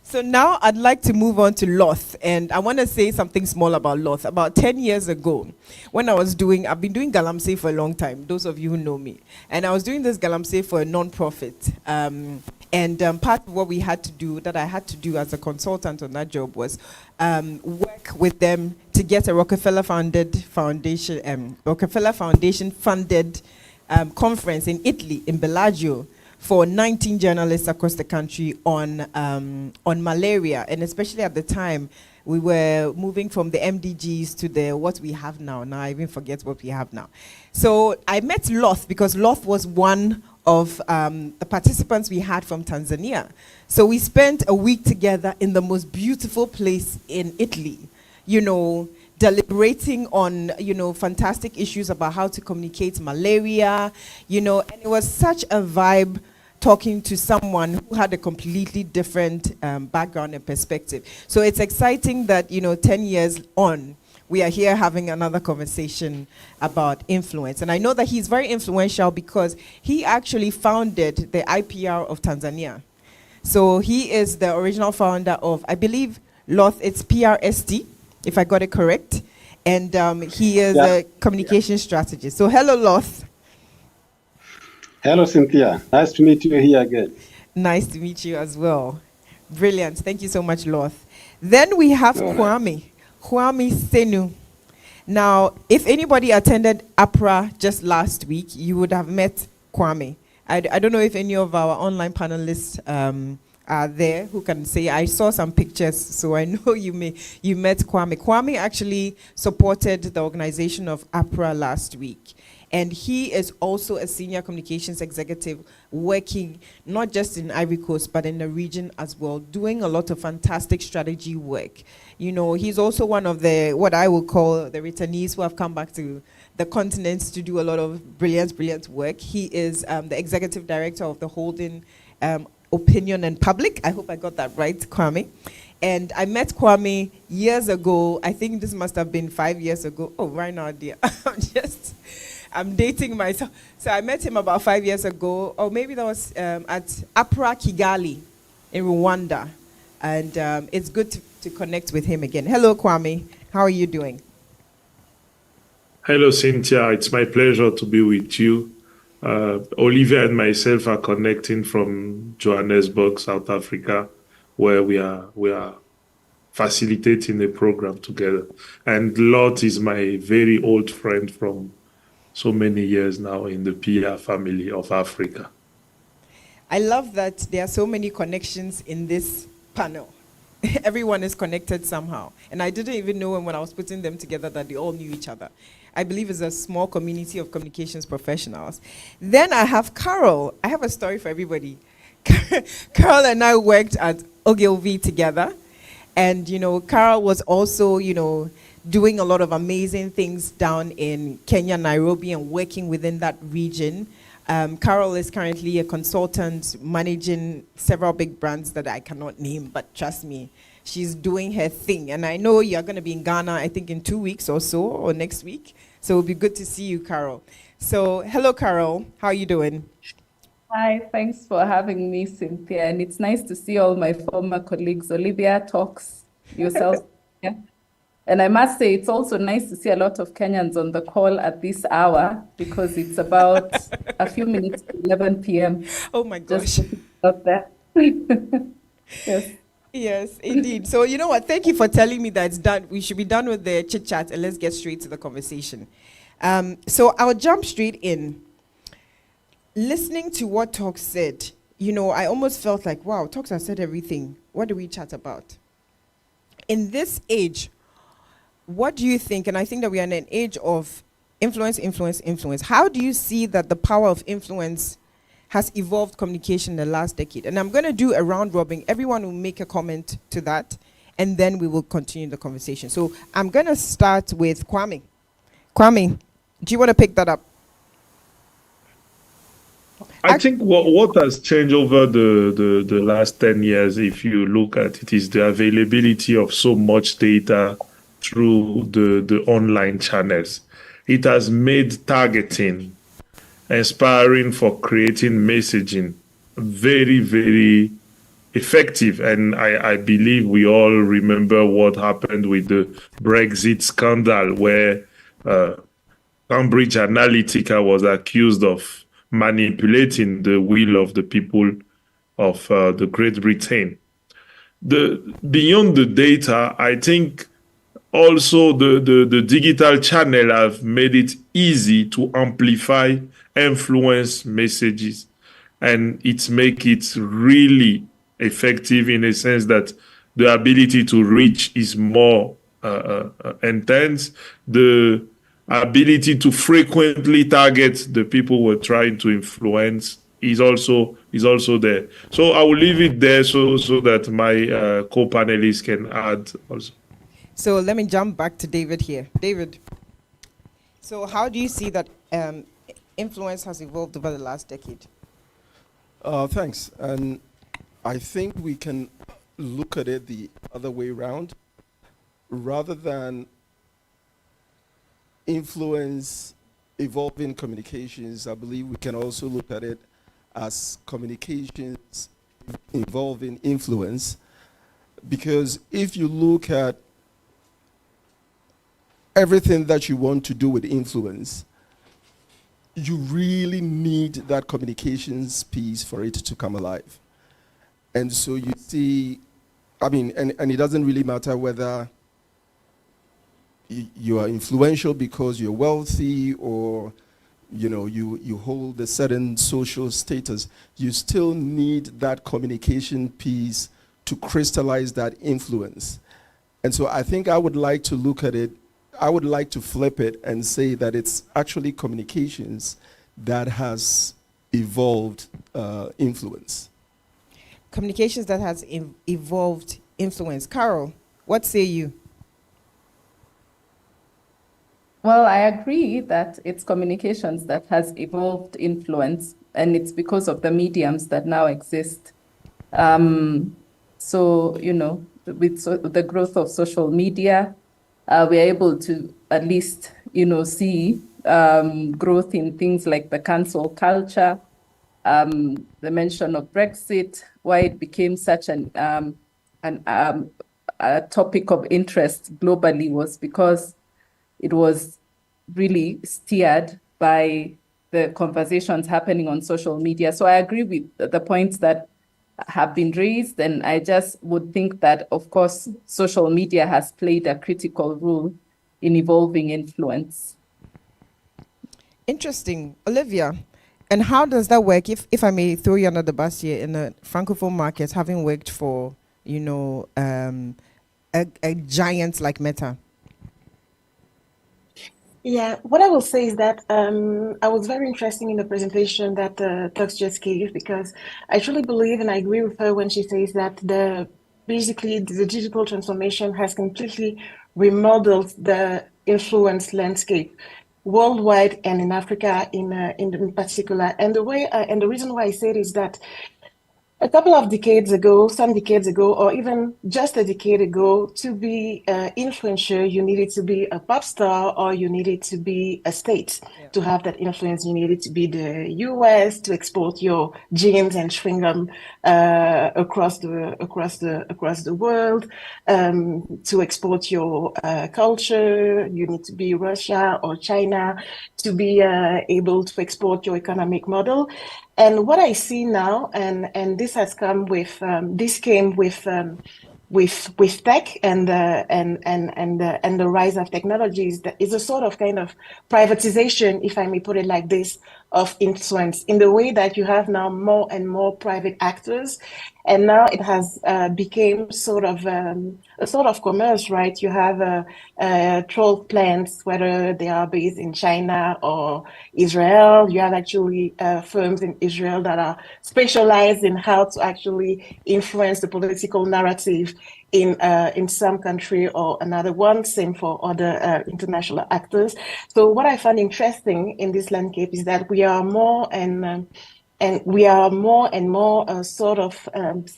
So now I'd like to move on to Loth, and I want to say something small about Loth. About 10 years ago, when I've been doing Galamsey for a long time, those of you who know me, and I was doing this Galamsey for a non-profit. And part of what I had to do as a consultant on that job was work with them to get a Rockefeller Foundation funded conference in Italy, in Bellagio, for 19 journalists across the country on malaria, and especially at the time we were moving from the MDGs to what we have now. Now I even forget what we have now. So I met Loth because Loth was one of the participants we had from Tanzania. So we spent a week together in the most beautiful place in Italy, deliberating on, fantastic issues about how to communicate malaria, and it was such a vibe talking to someone who had a completely different background and perspective. So it's exciting that, 10 years on, we are here having another conversation about influence. And I know that he's very influential because he actually founded the IPR of Tanzania. So he is the original founder of, I believe, Loth, it's PRST, if I got it correct. And he is a communication strategist. So hello, Loth. Hello, Cynthia. Nice to meet you here again. Nice to meet you as well. Brilliant. Thank you so much, Loth. Then we have Kwame Senu. Now, if anybody attended APRA just last week, you would have met Kwame. I don't know if any of our online panelists are there who can say, I saw some pictures, so I know you met Kwame. Kwame actually supported the organization of APRA last week. And he is also a senior communications executive working not just in Ivory Coast, but in the region as well, doing a lot of fantastic strategy work. He's also one of what I would call the returnees who have come back to the continent to do a lot of brilliant work. He is the executive director of the Holding Opinion and Public. I hope I got that right, Kwame. And I met Kwame years ago. I think this must have been 5 years ago. Oh, right now, dear. I'm dating myself. So I met him about 5 years ago, or maybe that was at APRA Kigali in Rwanda. And it's good to connect with him again. Hello, Kwame. How are you doing? Hello, Cynthia. It's my pleasure to be with you. Olivia and myself are connecting from Johannesburg, South Africa, where we are facilitating a program together. And Lot is my very old friend from so many years now in the PR family of Africa. I love that there are so many connections in this panel. Everyone is connected somehow. And I didn't even know when I was putting them together that they all knew each other. I believe it's a small community of communications professionals. Then I have Carol. I have a story for everybody. Carol and I worked at Ogilvy together. And, Carol was also, doing a lot of amazing things down in Kenya, Nairobi, and working within that region. Carol is currently a consultant managing several big brands that I cannot name, but trust me, she's doing her thing. And I know you're going to be in Ghana, I think in 2 weeks or so, or next week. So it'll be good to see you, Carol. So hello, Carol. How are you doing? Hi, thanks for having me, Cynthia. And it's nice to see all my former colleagues. Olivia talks yourself. Yeah. And I must say, it's also nice to see a lot of Kenyans on the call at this hour because it's about a few minutes to 11 p.m. Oh my gosh. Just out there. Yes. Yes, indeed. So you know what? Thank you for telling me that it's done. We should be done with the chit chat and let's get straight to the conversation. So I'll jump straight in. Listening to what Talks said, I almost felt like, wow, Talks has said everything. What do we chat about? In this age, what do you think? And I think that we are in an age of influence. How do you see that the power of influence has evolved communication in the last decade? And I'm going to do a round robin. Everyone will make a comment to that, and then we will continue the conversation. So I'm going to start with Kwame. Kwame, do you want to pick that up? I think what has changed over the last 10 years, if you look at it, is the availability of so much data through the online channels. It has made targeting, inspiring for creating messaging very, very effective. And I believe we all remember what happened with the Brexit scandal, where Cambridge Analytica was accused of manipulating the will of the people of the Great Britain. Beyond the data, I think also the digital channel have made it easy to amplify influence messages, and it make it really effective in a sense that the ability to reach is more intense. The ability to frequently target the people we're trying to influence is also there. So I will leave it there so that my co-panelists can add also. So let me jump back to David here. David, so how do you see that influence has evolved over the last decade? Thanks. And I think we can look at it the other way around. Rather than influence evolving communications, I believe we can also look at it as communications involving influence. Because if you look at everything that you want to do with influence, you really need that communications piece for it to come alive. And so you see, and it doesn't really matter whether you are influential because you're wealthy or you hold a certain social status. You still need that communication piece to crystallize that influence. And so I think I would like to look at it, I would like to flip it and say that it's actually communications that has evolved influence. Communications that has evolved influence. Carol, what say you? Well, I agree that it's communications that has evolved influence, and it's because of the mediums that now exist. So, with the growth of social media, we're able to at least, see growth in things like the cancel culture, the mention of Brexit, why it became such a topic of interest globally was because it was really steered by the conversations happening on social media. So I agree with the points that have been raised, and I just would think that, of course, social media has played a critical role in evolving influence. Interesting. Olivia, and how does that work? If I may throw you under the bus here, in the Francophone market, having worked for, a giant like Meta. Yeah, what I will say is that I was very interested in the presentation that Tux just gave, because I truly believe and I agree with her when she says that basically the digital transformation has completely remodeled the influence landscape worldwide and in Africa in particular. And the reason why I say it is that a couple of decades ago, some decades ago, or even just a decade ago, to be influential, you needed to be a pop star or you needed to be a state. Yeah. To have that influence. You needed to be the US to export your jeans and string them across the world. To export your culture, you need to be Russia or China to be able to export your economic model. And what I see now, and this has come with this came with tech and the rise of technologies, that is a sort of kind of privatization, if I may put it like this, of influence, in the way that you have now more and more private actors, and now it has become sort of a sort of commerce, right? You have troll plants, whether they are based in China or Israel. You have actually firms in Israel that are specialized in how to actually influence the political narrative in some country or another one. Same for other international actors. So what I find interesting in this landscape is that we are more and more sort of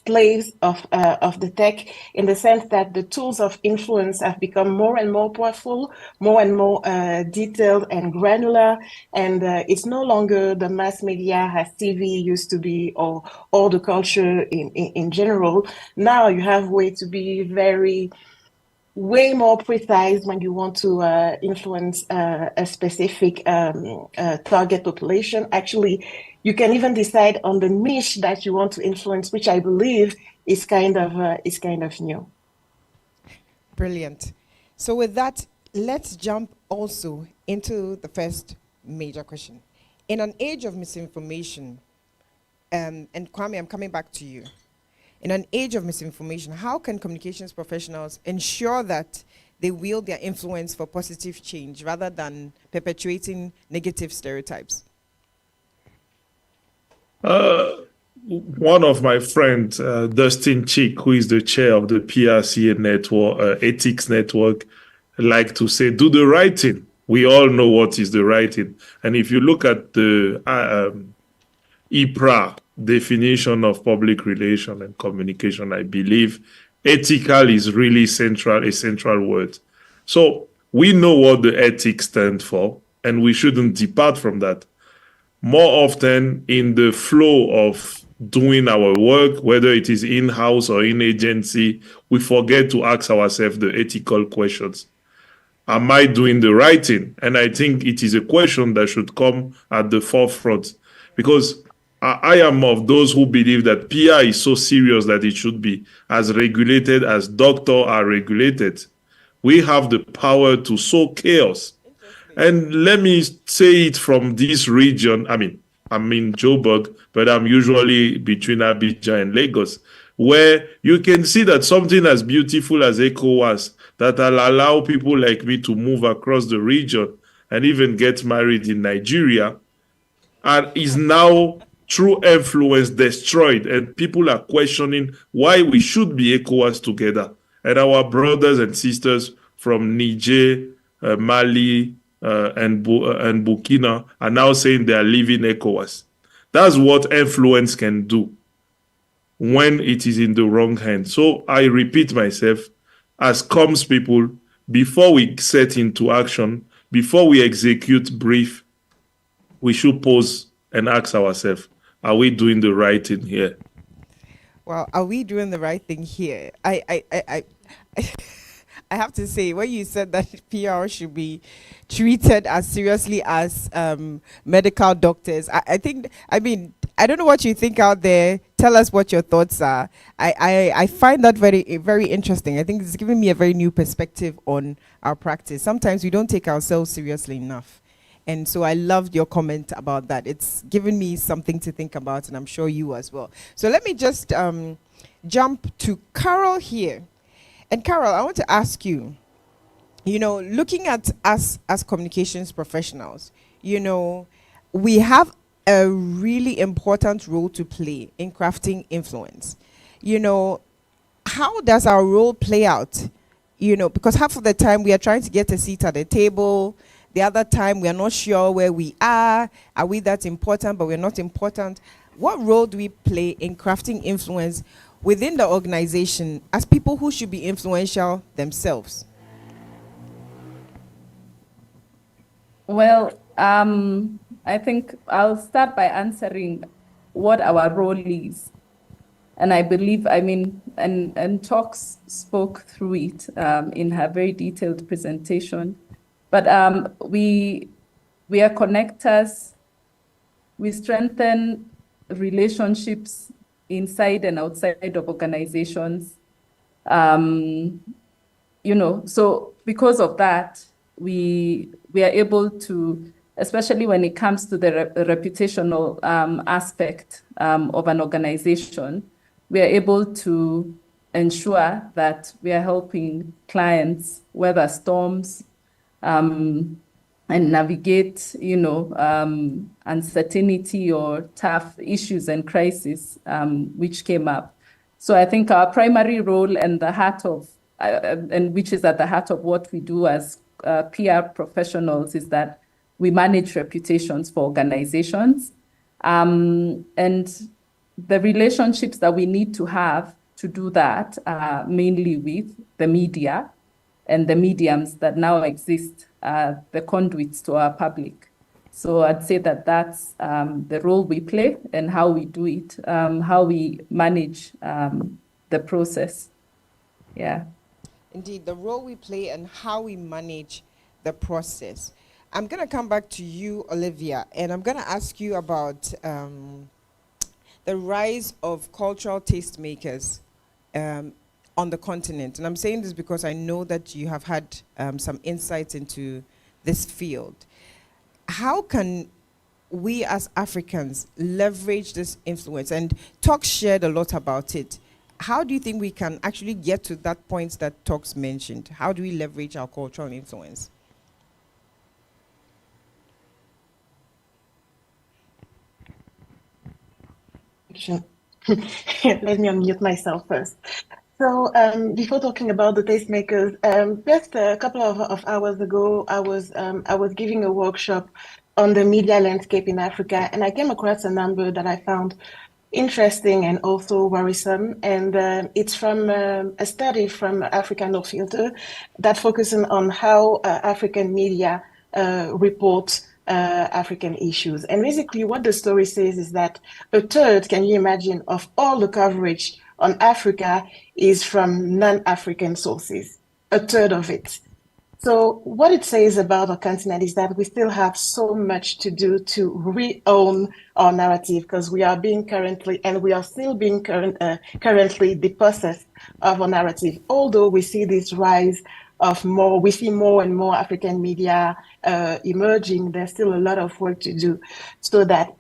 slaves of the tech, in the sense that the tools of influence have become more and more powerful, more and more detailed and granular, and it's no longer the mass media as TV used to be, or the culture in general. Now you have way to be way more precise when you want to influence a specific target population. Actually, you can even decide on the niche that you want to influence, which I believe is kind of new. Brilliant. So with that, let's jump also into the first major question. In an age of misinformation, and Kwame, I'm coming back to you. In an age of misinformation, how can communications professionals ensure that they wield their influence for positive change rather than perpetuating negative stereotypes? One of my friends, Dustin Chick, who is the chair of the PRCA network, ethics network, like to say, do the right thing. We all know what is the right thing. And if you look at the IPRA definition of public relation and communication, I believe ethical is really a central word. So we know what the ethics stand for, and we shouldn't depart from that. More often in the flow of doing our work, whether it is in-house or in agency, we forget to ask ourselves the ethical questions. Am I doing the right thing? And I think it is a question that should come at the forefront, because I am of those who believe that PR is so serious that it should be as regulated as doctors are regulated. We have the power to sow chaos. And let me say it from this region. I mean, I'm in Joburg, but I'm usually between Abidjan and Lagos, where you can see that something as beautiful as ECOWAS, that will allow people like me to move across the region and even get married in Nigeria, and is now through influence destroyed, and people are questioning why we should be ECOWAS together. And our brothers and sisters from Niger, Mali, and Burkina are now saying they are leaving ECOWAS. That's what influence can do when it is in the wrong hand. So I repeat myself, as comms people, before we set into action, before we execute brief, we should pause and ask ourselves, are we doing the right thing here? Well, are we doing the right thing here? I have to say, when you said that PR should be treated as seriously as medical doctors, I don't know what you think out there. Tell us what your thoughts are. I find that very, very interesting. I think it's giving me a very new perspective on our practice. Sometimes we don't take ourselves seriously enough. And so I loved your comment about that. It's given me something to think about, and I'm sure you as well. So let me just jump to Carol here. And Carol, I want to ask you, looking at us as communications professionals, we have a really important role to play in crafting influence. How does our role play out? Because half of the time we are trying to get a seat at the table. The other time we are not sure where we are. Are we that important, but we're not important? What role do we play in crafting influence within the organization as people who should be influential themselves? Well, I think I'll start by answering what our role is. And I believe, and Talks spoke through it in her very detailed presentation. But we are connectors. We strengthen relationships inside and outside of organizations. So because of that, we are able to, especially when it comes to the reputational aspect of an organization, we are able to ensure that we are helping clients weather storms and navigate, uncertainty or tough issues and crises which came up. So I think our primary role and the heart of, and which is at the heart of what we do as PR professionals, is that we manage reputations for organizations. And the relationships that we need to have to do that are mainly with the media and the mediums that now exist, the conduits to our public. So I'd say that that's the role we play and how we do it, how we manage the process. Yeah. Indeed, the role we play and how we manage the process. I'm going to come back to you, Olivia, and I'm going to ask you about the rise of cultural tastemakers on the continent. And I'm saying this because I know that you have had some insights into this field. How can we as Africans leverage this influence? And Talks shared a lot about it. How do you think we can actually get to that point that Talks mentioned? How do we leverage our cultural influence? Let me unmute myself first. So before talking about the tastemakers, just a couple of hours ago, I was giving a workshop on the media landscape in Africa, and I came across a number that I found interesting and also worrisome. And it's from a study from Africa No Filter that focuses on how African media report African issues. And basically what the story says is that a third, can you imagine, of all the coverage on Africa is from non-African sources, a third of it. So what it says about our continent is that we still have so much to do to re-own our narrative, because we are being currently, and we are still being currently depossessed of our narrative. Although we see this rise of we see more and more African media emerging, there's still a lot of work to do so that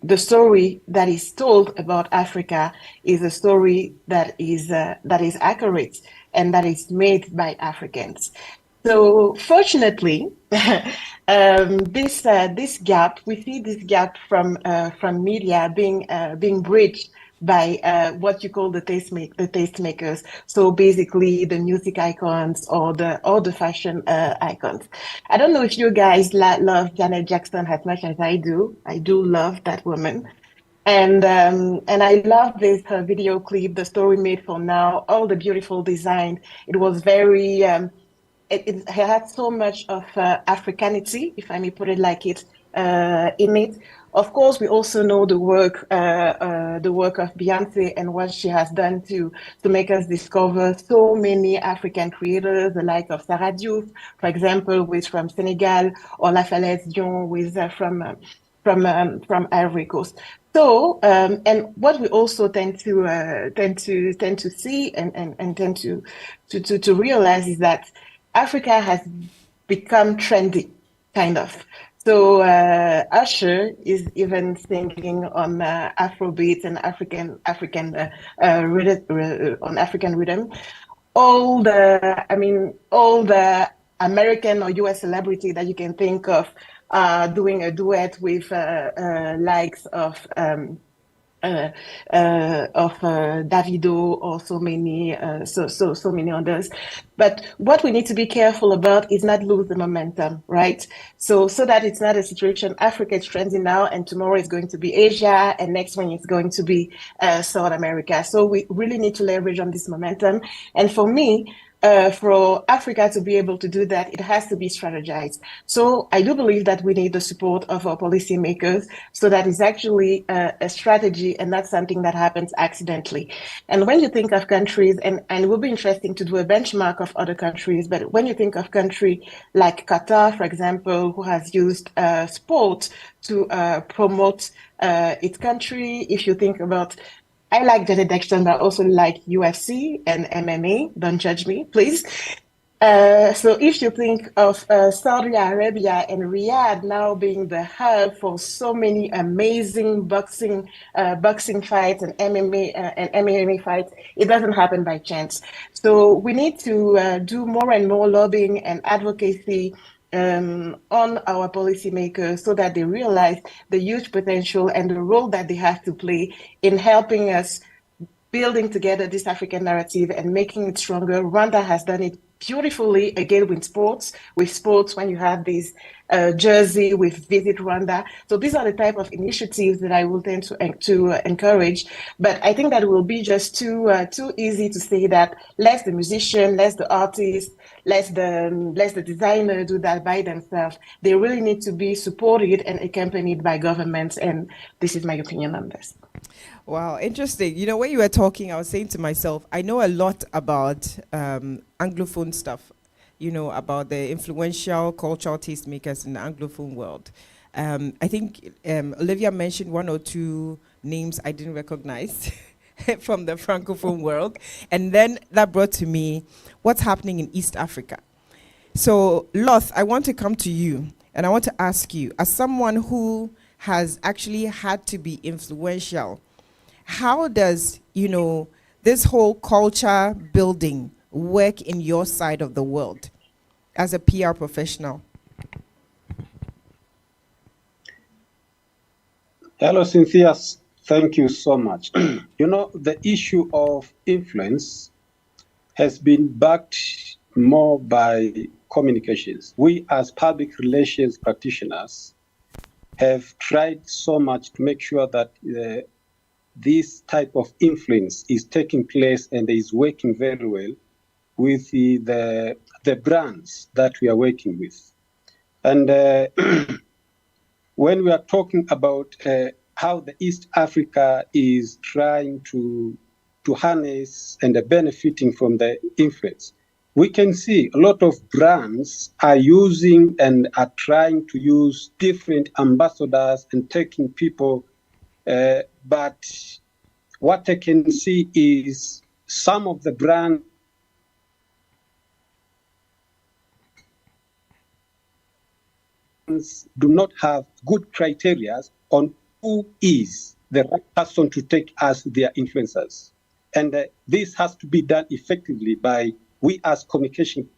the story that is told about Africa is a story that is accurate and that is made by Africans. So fortunately, this gap, we see this gap from media being bridged by what you call the tastemakers. So basically, the music icons or the fashion icons. I don't know if you guys love Janet Jackson as much as I do. I do love that woman. And I love her video clip, The Story Made for Now, all the beautiful design. It was very it had so much of Africanity, if I may put it like it, in it. Of course, we also know the work of Beyonce and what she has done to make us discover so many African creators, the like of Sarah Diouf, for example, who is from Senegal, or La Falaise Dion, who is from Ivory Coast. So, and what we also tend to see and tend to realize is that Africa has become trendy, kind of. So Usher is even singing on Afrobeat and African on African rhythm. All the American or US celebrity that you can think of doing a duet with likes of Davido or so many others. But what we need to be careful about is not lose the momentum, right? So that it's not a situation Africa is trending now and tomorrow is going to be Asia and next one is going to be South America. So we really need to leverage on this momentum. And for me, for Africa to be able to do that, it has to be strategized. So I do believe that we need the support of our policymakers so that it's actually a strategy and not something that happens accidentally. And when you think of countries, and it will be interesting to do a benchmark of other countries, but when you think of country like Qatar, for example, who has used sport to promote its country, if you think about I like Janet Jackson, but I also like UFC and MMA. Don't judge me, please. So if you think of Saudi Arabia and Riyadh now being the hub for so many amazing boxing fights and MMA fights, it doesn't happen by chance. So we need to do more and more lobbying and advocacy on our policymakers so that they realize the huge potential and the role that they have to play in helping us building together this African narrative and making it stronger. Rwanda has done it beautifully again with sports when you have these jersey with Visit Rwanda. So these are the type of initiatives that I will tend to encourage. But I think that it will be just too easy to say that let the musician, let the artist, let the designer do that by themselves. They really need to be supported and accompanied by governments. And this is my opinion on this. Wow, interesting. You know, when you were talking, I was saying to myself, I know a lot about Anglophone stuff, you know, about the influential cultural tastemakers in the Anglophone world. I think Olivia mentioned one or two names I didn't recognize from the Francophone world. And then that brought to me what's happening in East Africa. So, Loth, I want to come to you and I want to ask you, as someone who has actually had to be influential, how does, you know, this whole culture building work in your side of the world as a PR professional? Hello, Cynthia. Thank you so much. You know, the issue of influence has been backed more by communications. We as public relations practitioners have tried so much to make sure that this type of influence is taking place and is working very well with the brands that we are working with. And when we are talking about how the East Africa is trying to harness and benefiting from the influence, we can see a lot of brands are using and are trying to use different ambassadors and taking people. But what I can see is some of the brands do not have good criteria on who is the right person to take as their influencers. And this has to be done effectively by we as communication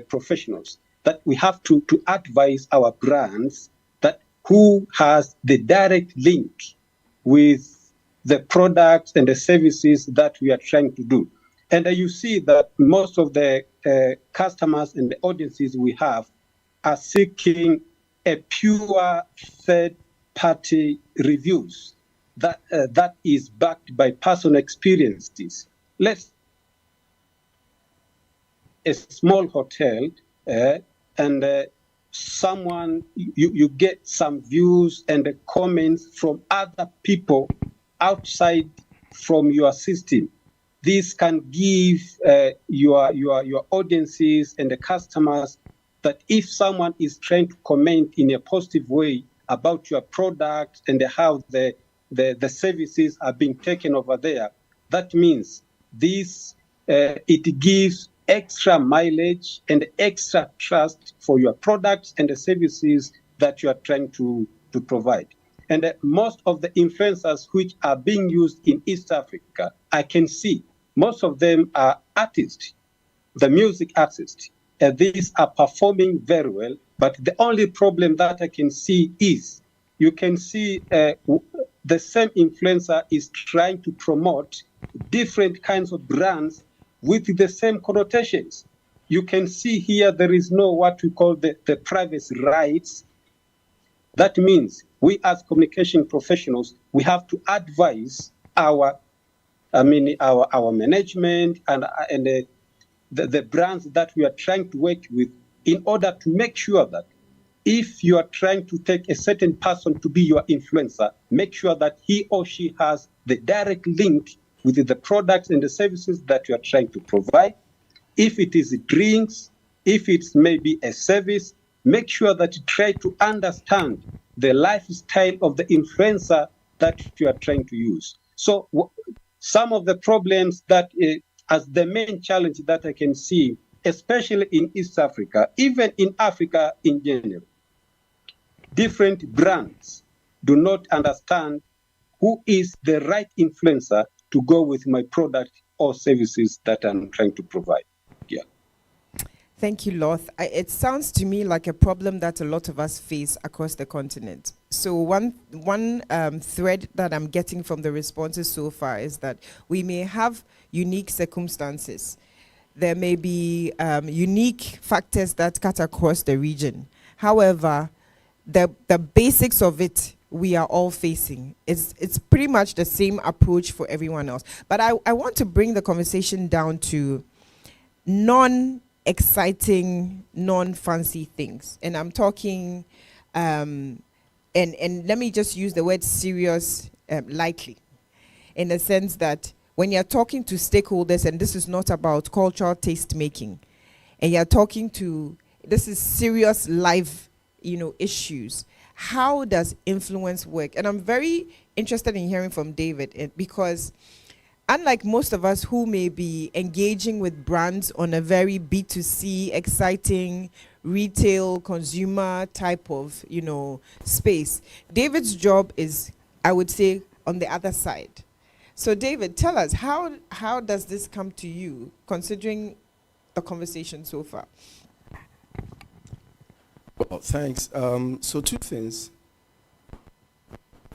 professionals, that we have to advise our brands that who has the direct link with the products and the services that we are trying to do. And you see that most of the customers and the audiences we have are seeking a pure third-party reviews that is backed by personal experiences. Let's a small hotel and someone you get some views and comments from other people outside from your system. This can give your audiences and the customers that if someone is trying to comment in a positive way about your product and how the services are being taken over there, that means this it gives extra mileage and extra trust for your products and the services that you are trying to provide. And most of the influencers which are being used in East Africa, I can see most of them are artists, the music artists. These are performing very well, but the only problem that I can see is you can see the same influencer is trying to promote different kinds of brands with the same connotations. You can see here there is no what we call the privacy rights. That means we as communication professionals, we have to advise our management and the brands that we are trying to work with in order to make sure that if you are trying to take a certain person to be your influencer, make sure that he or she has the direct link with the products and the services that you are trying to provide. If it is drinks, if it's maybe a service, make sure that you try to understand the lifestyle of the influencer that you are trying to use. So some of the problems that as the main challenge that I can see, especially in East Africa, even in Africa in general, different brands do not understand who is the right influencer to go with my product or services that I'm trying to provide. Yeah. Thank you, Loth. It sounds to me like a problem that a lot of us face across the continent. So one thread that I'm getting from the responses so far is that we may have unique circumstances. There may be unique factors that cut across the region. However, the basics of it we are all facing. It's pretty much the same approach for everyone else. But I want to bring the conversation down to non-exciting, non-fancy things. And I'm talking, and let me just use the word serious lightly, in the sense that when you're talking to stakeholders, and this is not about cultural taste making, and you're talking to, this is serious life, issues. How does influence work? And I'm very interested in hearing from David, because unlike most of us who may be engaging with brands on a very B2C, exciting, retail, consumer type of, space, David's job is, I would say, on the other side. So David, tell us, how does this come to you, considering the conversation so far? Well, thanks. So two things.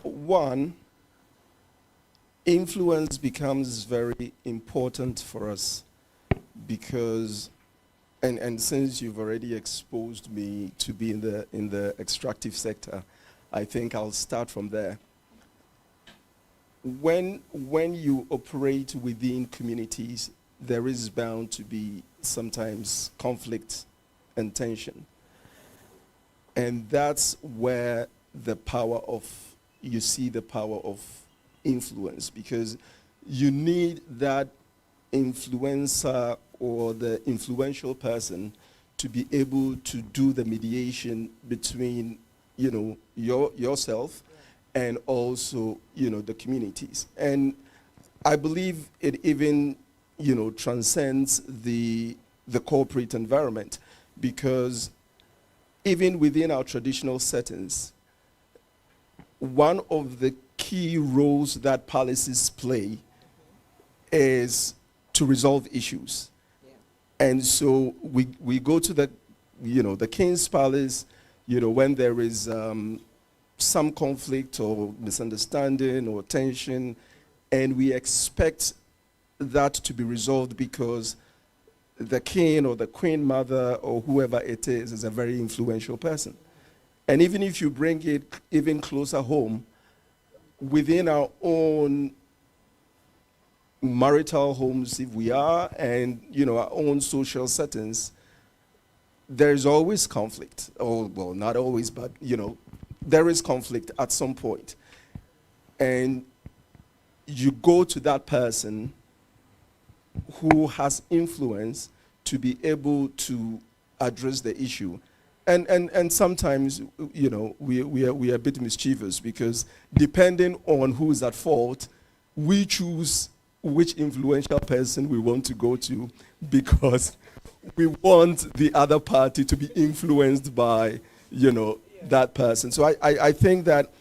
One, influence becomes very important for us because, and since you've already exposed me to be in the extractive sector, I think I'll start from there. When you operate within communities, there is bound to be sometimes conflict and tension. And that's where you see the power of influence, because you need that influencer or the influential person to be able to do the mediation between, yourself and also, the communities. And I believe it even, transcends the corporate environment, because even within our traditional settings, one of the key roles that policies play is to resolve issues. Yeah. And so we go to the King's Palace, when there is some conflict or misunderstanding or tension, and we expect that to be resolved because the king or the queen mother or whoever it is a very influential person. And even if you bring it even closer home, within our own marital homes, if we are, and our own social settings, there's always conflict. Or, well, not always, but there is conflict at some point. And you go to that person who has influence to be able to address the issue. And sometimes, we are a bit mischievous, because depending on who is at fault, we choose which influential person we want to go to, because we want the other party to be influenced by, that person. So I think that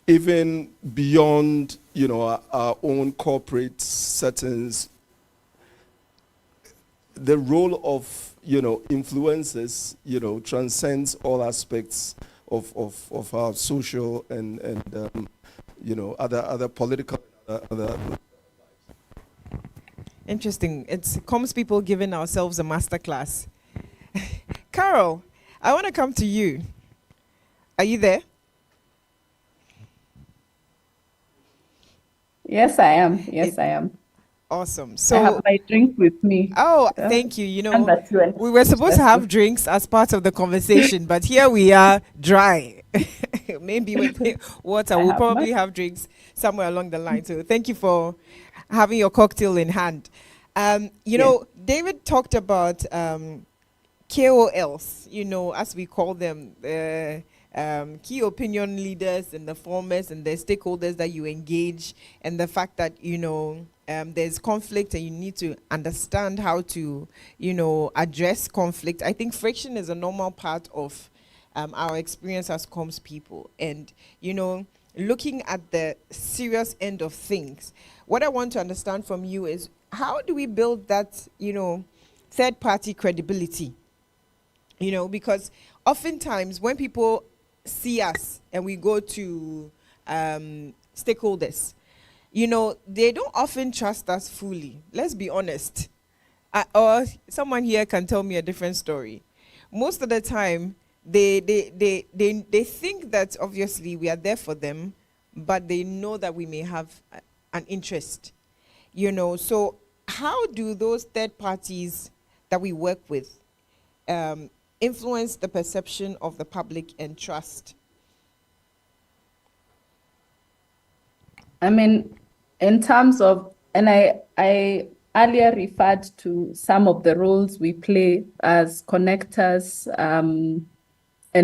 even beyond, our own corporate settings, the role of, influencers, transcends all aspects of our social and other political, other. Interesting. It's comms people giving ourselves a masterclass. Carol, I want to come to you. Are you there? Yes, I am. Yes, I am. Awesome. I So, have my drink with me. oh, thank you. And that you We were supposed to have drinks as part of the conversation, but here we are dry. Maybe with water, we'll probably have drinks somewhere along the line. So thank you for having your cocktail in hand. David talked about KOLs, as we call them, key opinion leaders and the formers and the stakeholders that you engage, and the fact that, there's conflict and you need to understand how to, address conflict. I think friction is a normal part of our experience as comms people. And, looking at the serious end of things, what I want to understand from you is, how do we build that, third-party credibility? Because oftentimes when people see us and we go to stakeholders, they don't often trust us fully. Let's be honest. Or someone here can tell me a different story. Most of the time, they think that obviously we are there for them, but they know that we may have an interest. So how do those third parties that we work with influence the perception of the public and trust? I mean, in terms of, and I earlier referred to some of the roles we play as connectors and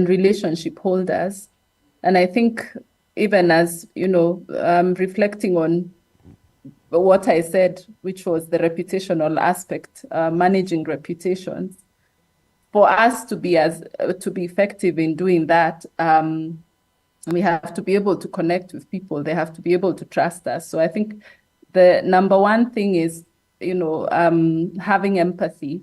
relationship holders. And I think even as, reflecting on what I said, which was the reputational aspect, managing reputations, for us to be effective in doing that, we have to be able to connect with people. They have to be able to trust us. So I think the number one thing is, having empathy,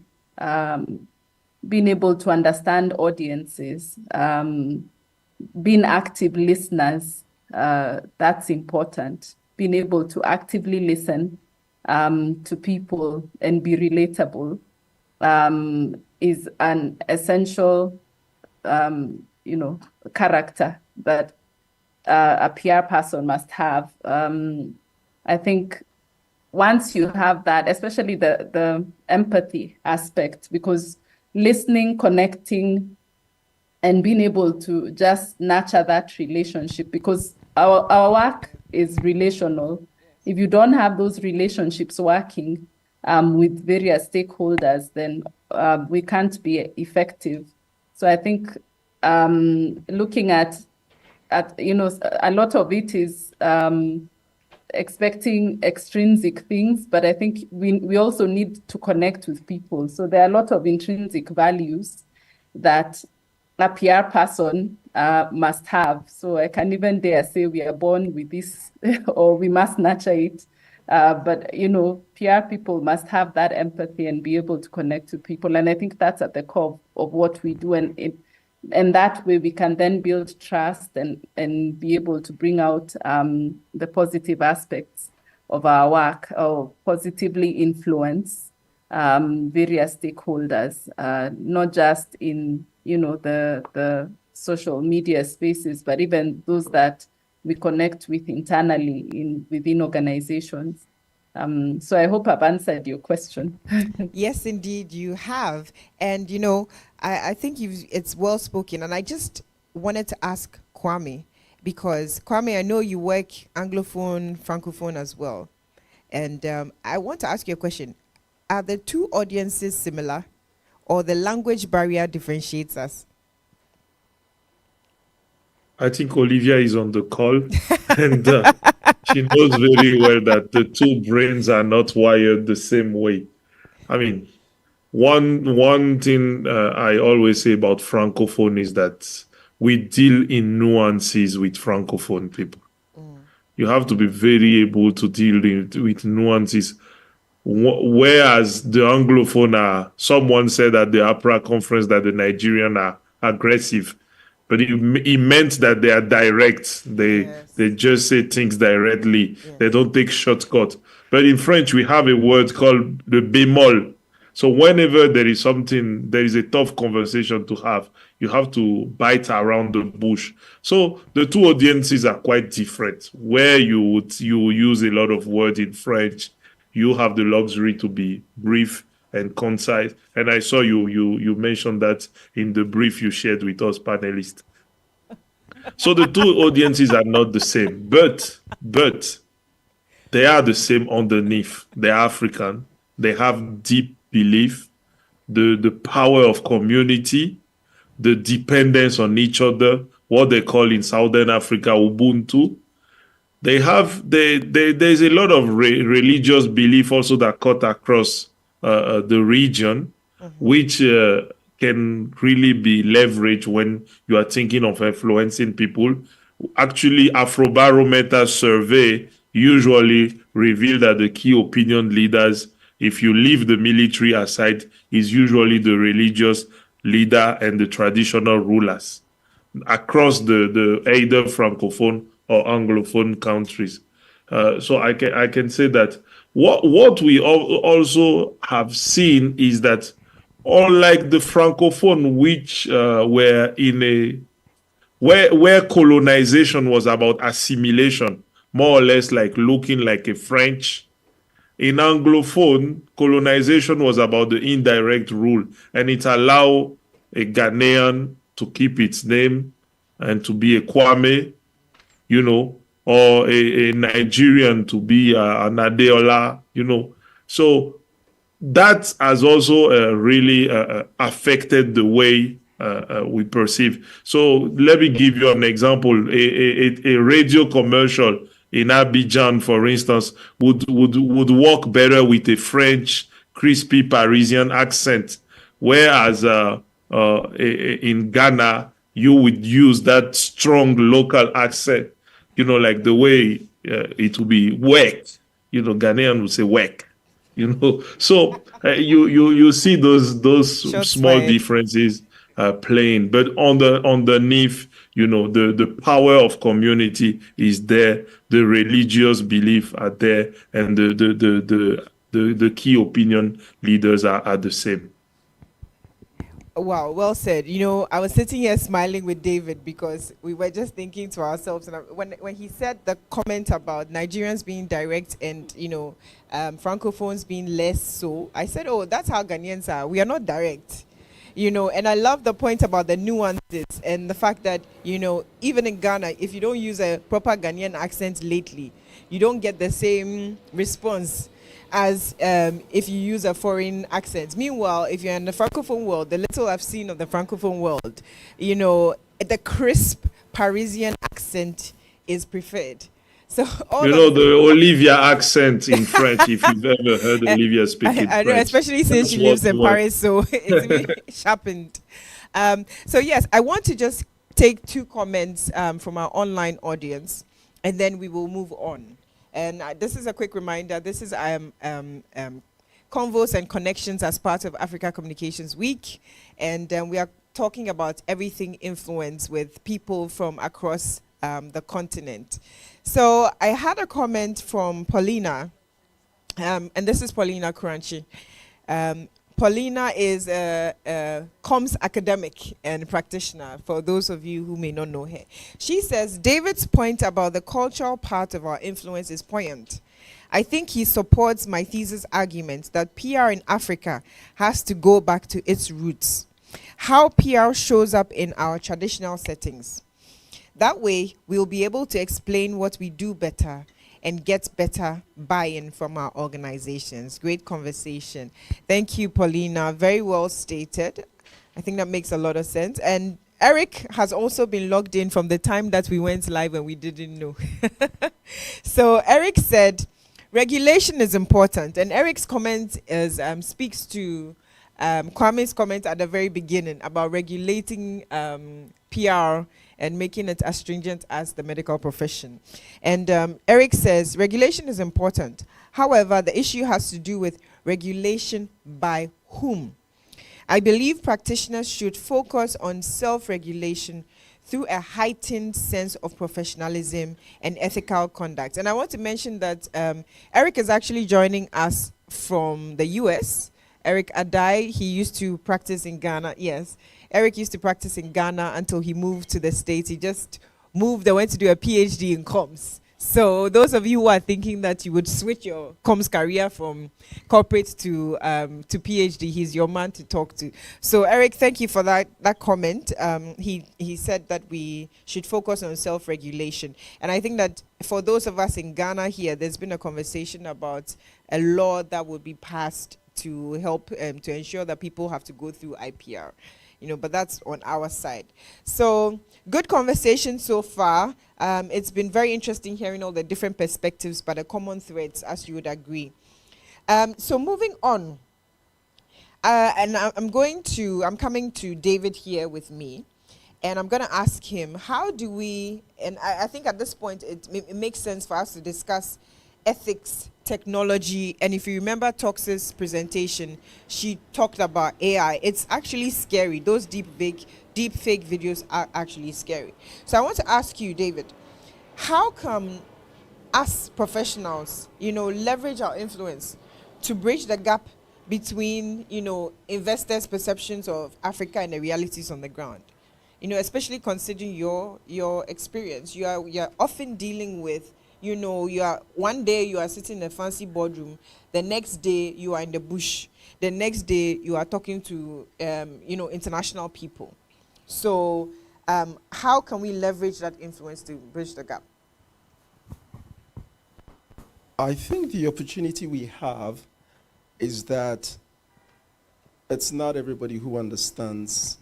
being able to understand audiences, being active listeners, that's important. Being able to actively listen to people and be relatable is an essential, character that a PR person must have. I think once you have that, especially the empathy aspect, because listening, connecting, and being able to just nurture that relationship, because our work is relational. If you don't have those relationships working with various stakeholders, then we can't be effective. So I think looking at a lot of it is expecting extrinsic things, but I think we also need to connect with people. So there are a lot of intrinsic values that a PR person must have. So I can even dare say we are born with this or we must nurture it. But, PR people must have that empathy and be able to connect to people. And I think that's at the core of what we do. And that way we can then build trust and be able to bring out the positive aspects of our work, or positively influence various stakeholders, not just in, the social media spaces, but even those that we connect with internally within organizations. So I hope I've answered your question. Yes, indeed, you have. And, I think it's well spoken. And I just wanted to ask Kwame, because Kwame, I know you work Anglophone, Francophone as well. And I want to ask you a question. Are the two audiences similar, or the language barrier differentiates us? I think Olivia is on the call, and she knows very well that the two brains are not wired the same way. I mean, one thing I always say about Francophone is that we deal in nuances with Francophone people. You have to be very able to deal with nuances. Whereas the Anglophone are, someone said at the APRA conference that the Nigerian are aggressive, but it meant that they are direct. They just say things directly. They don't take shortcuts. But in French, we have a word called the bémol. So whenever there is a tough conversation to have, you have to bite around the bush. So the two audiences are quite different. Where you use a lot of words in French, you have the luxury to be brief and concise. And I saw you mentioned that in the brief you shared with us panelists. So the two audiences are not the same, but they are the same underneath. They're African. They have deep belief, the power of community, the dependence on each other, what they call in Southern Africa Ubuntu. There's a lot of religious belief also that cut across the region, which can really be leveraged when you are thinking of influencing people. Actually, Afrobarometer survey usually reveal that the key opinion leaders, if you leave the military aside, is usually the religious leader and the traditional rulers across the either Francophone or Anglophone countries. So I can say that what we also have seen is that unlike the Francophone, which were in a where colonization was about assimilation, more or less like looking like a French. In Anglophone, colonization was about the indirect rule, and it allowed a Ghanaian to keep its name and to be a Kwame, or a Nigerian to be an Adeola, So that has also really affected the way we perceive. So let me give you an example. A radio commercial in Abidjan, for instance, would work better with a French, crispy Parisian accent, whereas in Ghana, you would use that strong local accent, like the way it would be wek. Ghanaian would say wek. So you see those Shots small fired. differences playing, but underneath, the power of community is there, the religious belief are there, and the key opinion leaders are the same. Wow, well said. I was sitting here smiling with David because we were just thinking to ourselves, and when he said the comment about Nigerians being direct and Francophones being less so, I said, oh, that's how Ghanaians are. We are not direct. And I love the point about the nuances and the fact that, even in Ghana, if you don't use a proper Ghanaian accent lately, you don't get the same response as if you use a foreign accent. Meanwhile, if you're in the Francophone world, the little I've seen of the Francophone world, the crisp Parisian accent is preferred. So the Olivia accent in French, if you've ever heard Olivia speaking I know, French. especially since she lives in Paris, so it's been sharpened. So yes, I want to just take two comments from our online audience, and then we will move on. And this is a quick reminder. This is Convos and Connections as part of Africa Communications Week, and we are talking about everything influence with people from across the continent. So I had a comment from Paulina, and this is Paulina Kuranchi. Paulina is a comms academic and practitioner, for those of you who may not know her. She says, David's point about the cultural part of our influence is poignant. I think he supports my thesis argument that PR in Africa has to go back to its roots. How PR shows up in our traditional settings. That way, we'll be able to explain what we do better and get better buy-in from our organizations. Great conversation. Thank you, Paulina. Very well stated. I think that makes a lot of sense. And Eric has also been logged in from the time that we went live and we didn't know. So Eric said, regulation is important. And Eric's comment is, speaks to Kwame's comment at the very beginning about regulating PR and making it as stringent as the medical profession. And Eric says, regulation is important. However, the issue has to do with regulation by whom? I believe practitioners should focus on self-regulation through a heightened sense of professionalism and ethical conduct. And I want to mention that Eric is actually joining us from the US. Eric Adai, he used to practice in Ghana. Yes, Eric used to practice in Ghana until he moved to the States. He just moved and went to do a PhD in comms. So those of you who are thinking that you would switch your comms career from corporate to PhD, he's your man to talk to. So Eric, thank you for that comment. He said that we should focus on self-regulation. And I think that for those of us in Ghana here, there's been a conversation about a law that would be passed to help to ensure that people have to go through IPR. But that's on our side. So good conversation so far. It's been very interesting hearing all the different perspectives, but the common threads, as you would agree. So moving on, and I'm coming to David here with me, and I'm going to ask him, how do we, and I think at this point it makes sense for us to discuss ethics, technology, and if you remember Tox's presentation, she talked about AI. It's actually scary. Those deep fake videos are actually scary. So I want to ask you, David, how come us professionals, leverage our influence to bridge the gap between, investors' perceptions of Africa and the realities on the ground? Especially considering your experience, you're often dealing with, one day you are sitting in a fancy boardroom, the next day you are in the bush, the next day you are talking to, international people. So how can we leverage that influence to bridge the gap? I think the opportunity we have is that it's not everybody who understands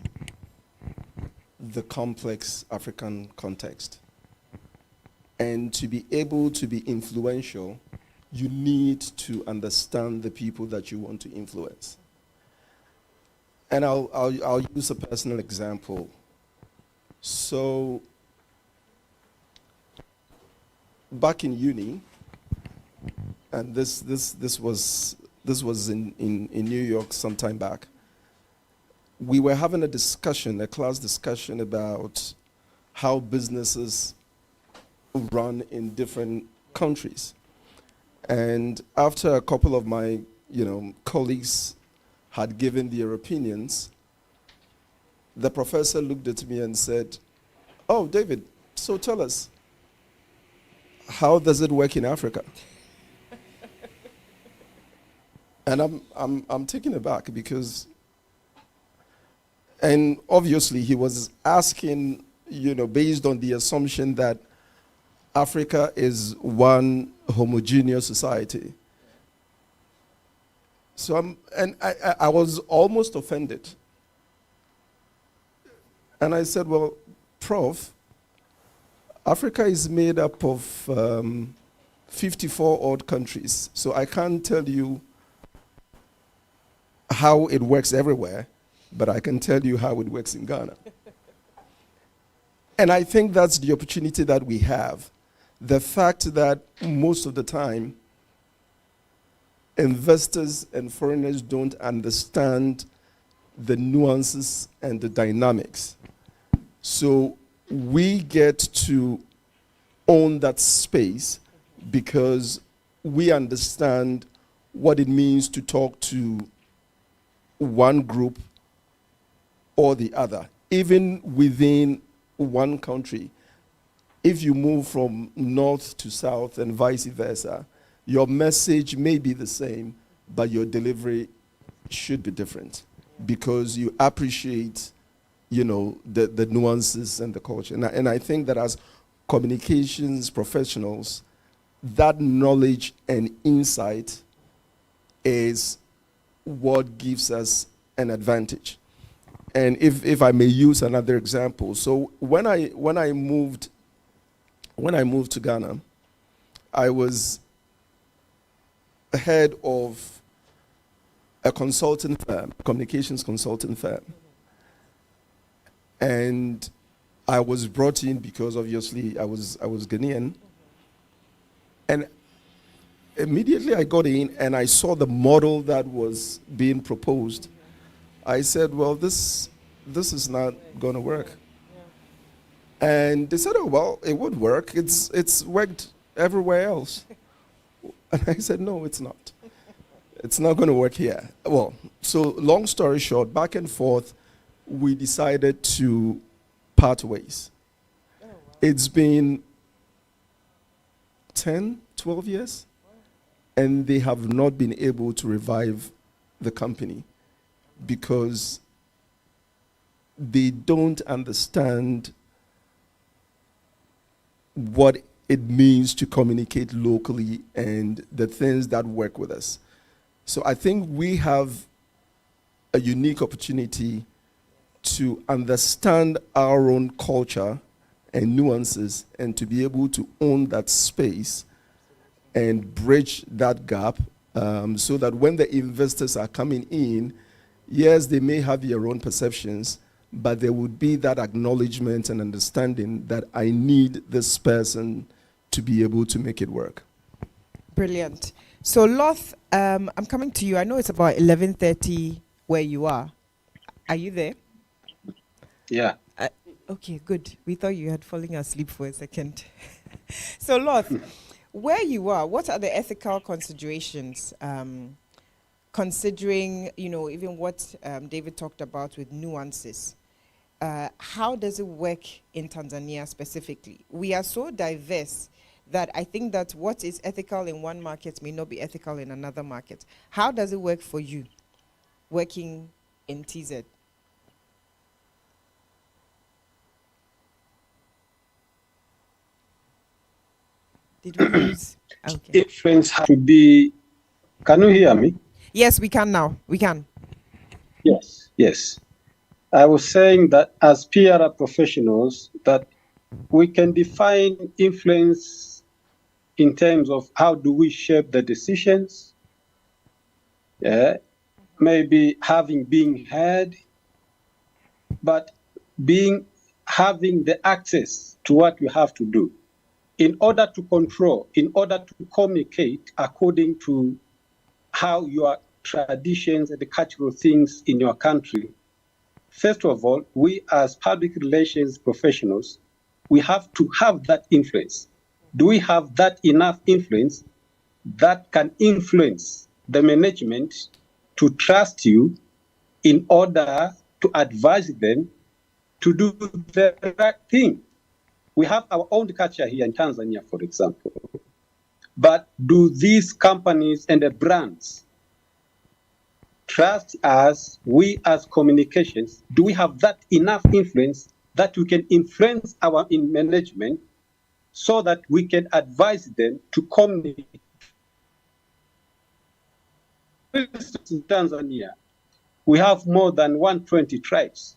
the complex African context. And to be able to be influential, you need to understand the people that you want to influence. And I'll use a personal example. So back in uni, and this was in New York some time back, we were having a class discussion about how businesses run in different countries. And after a couple of my, colleagues had given their opinions, the professor looked at me and said, "Oh, David, so tell us, how does it work in Africa?" And I'm taken aback because, and obviously he was asking, based on the assumption that Africa is one homogeneous society. So I was almost offended. And I said, well, Prof, Africa is made up of 54 odd countries. So I can't tell you how it works everywhere, but I can tell you how it works in Ghana. And I think that's the opportunity that we have. The fact that most of the time, investors and foreigners don't understand the nuances and the dynamics. So we get to own that space because we understand what it means to talk to one group or the other. Even within one country, if you move from north to south and vice versa, your message may be the same, but your delivery should be different because you appreciate, the nuances and the culture. And I think that as communications professionals, that knowledge and insight is what gives us an advantage. And if I may use another example, so when I moved to Ghana, I was head of a consulting firm, communications consulting firm. And I was brought in because obviously I was Ghanaian. And immediately I got in and I saw the model that was being proposed. I said, well, this is not going to work. And they said, oh, well, it would work. It's worked everywhere else. And I said, no, it's not. It's not going to work here. Well, so long story short, back and forth, we decided to part ways. Oh, wow. It's been 10, 12 years, and they have not been able to revive the company because they don't understand what it means to communicate locally and the things that work with us. So I think we have a unique opportunity to understand our own culture and nuances and to be able to own that space and bridge that gap so that when the investors are coming in, yes, they may have their own perceptions, but there would be that acknowledgement and understanding that I need this person to be able to make it work. Brilliant. So Loth, I'm coming to you. I know it's about 11:30 where you are. Are you there? Yeah. Okay, good. We thought you had fallen asleep for a second. So Loth, where you are, what are the ethical considerations considering, even what David talked about with nuances? How does it work in Tanzania specifically? We are so diverse that I think that what is ethical in one market may not be ethical in another market. How does it work for you working in TZ? Did we lose? Okay. Influence has to be, can you hear me? Yes, we can now. We can. Yes. I was saying that as PR professionals, that we can define influence in terms of how do we shape the decisions, maybe being heard, but having the access to what you have to do in order to control, in order to communicate according to how your traditions and the cultural things in your country. First of all, we as public relations professionals, we have to have that influence. Do we have that enough influence that can influence the management to trust you in order to advise them to do the right thing? We have our own culture here in Tanzania, for example. But do these companies and the brands trust us, we as communications? Do we have that enough influence that we can influence our management so that we can advise them to communicate? For instance, in Tanzania, we have more than 120 tribes,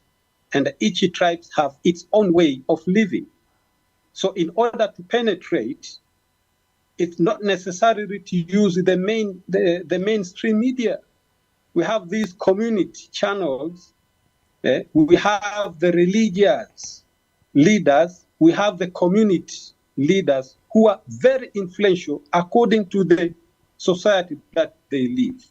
and each tribe have its own way of living. So in order to penetrate, it's not necessary to use the mainstream media. We have these community channels. We have the religious leaders. We have the community leaders who are very influential according to the society that they live.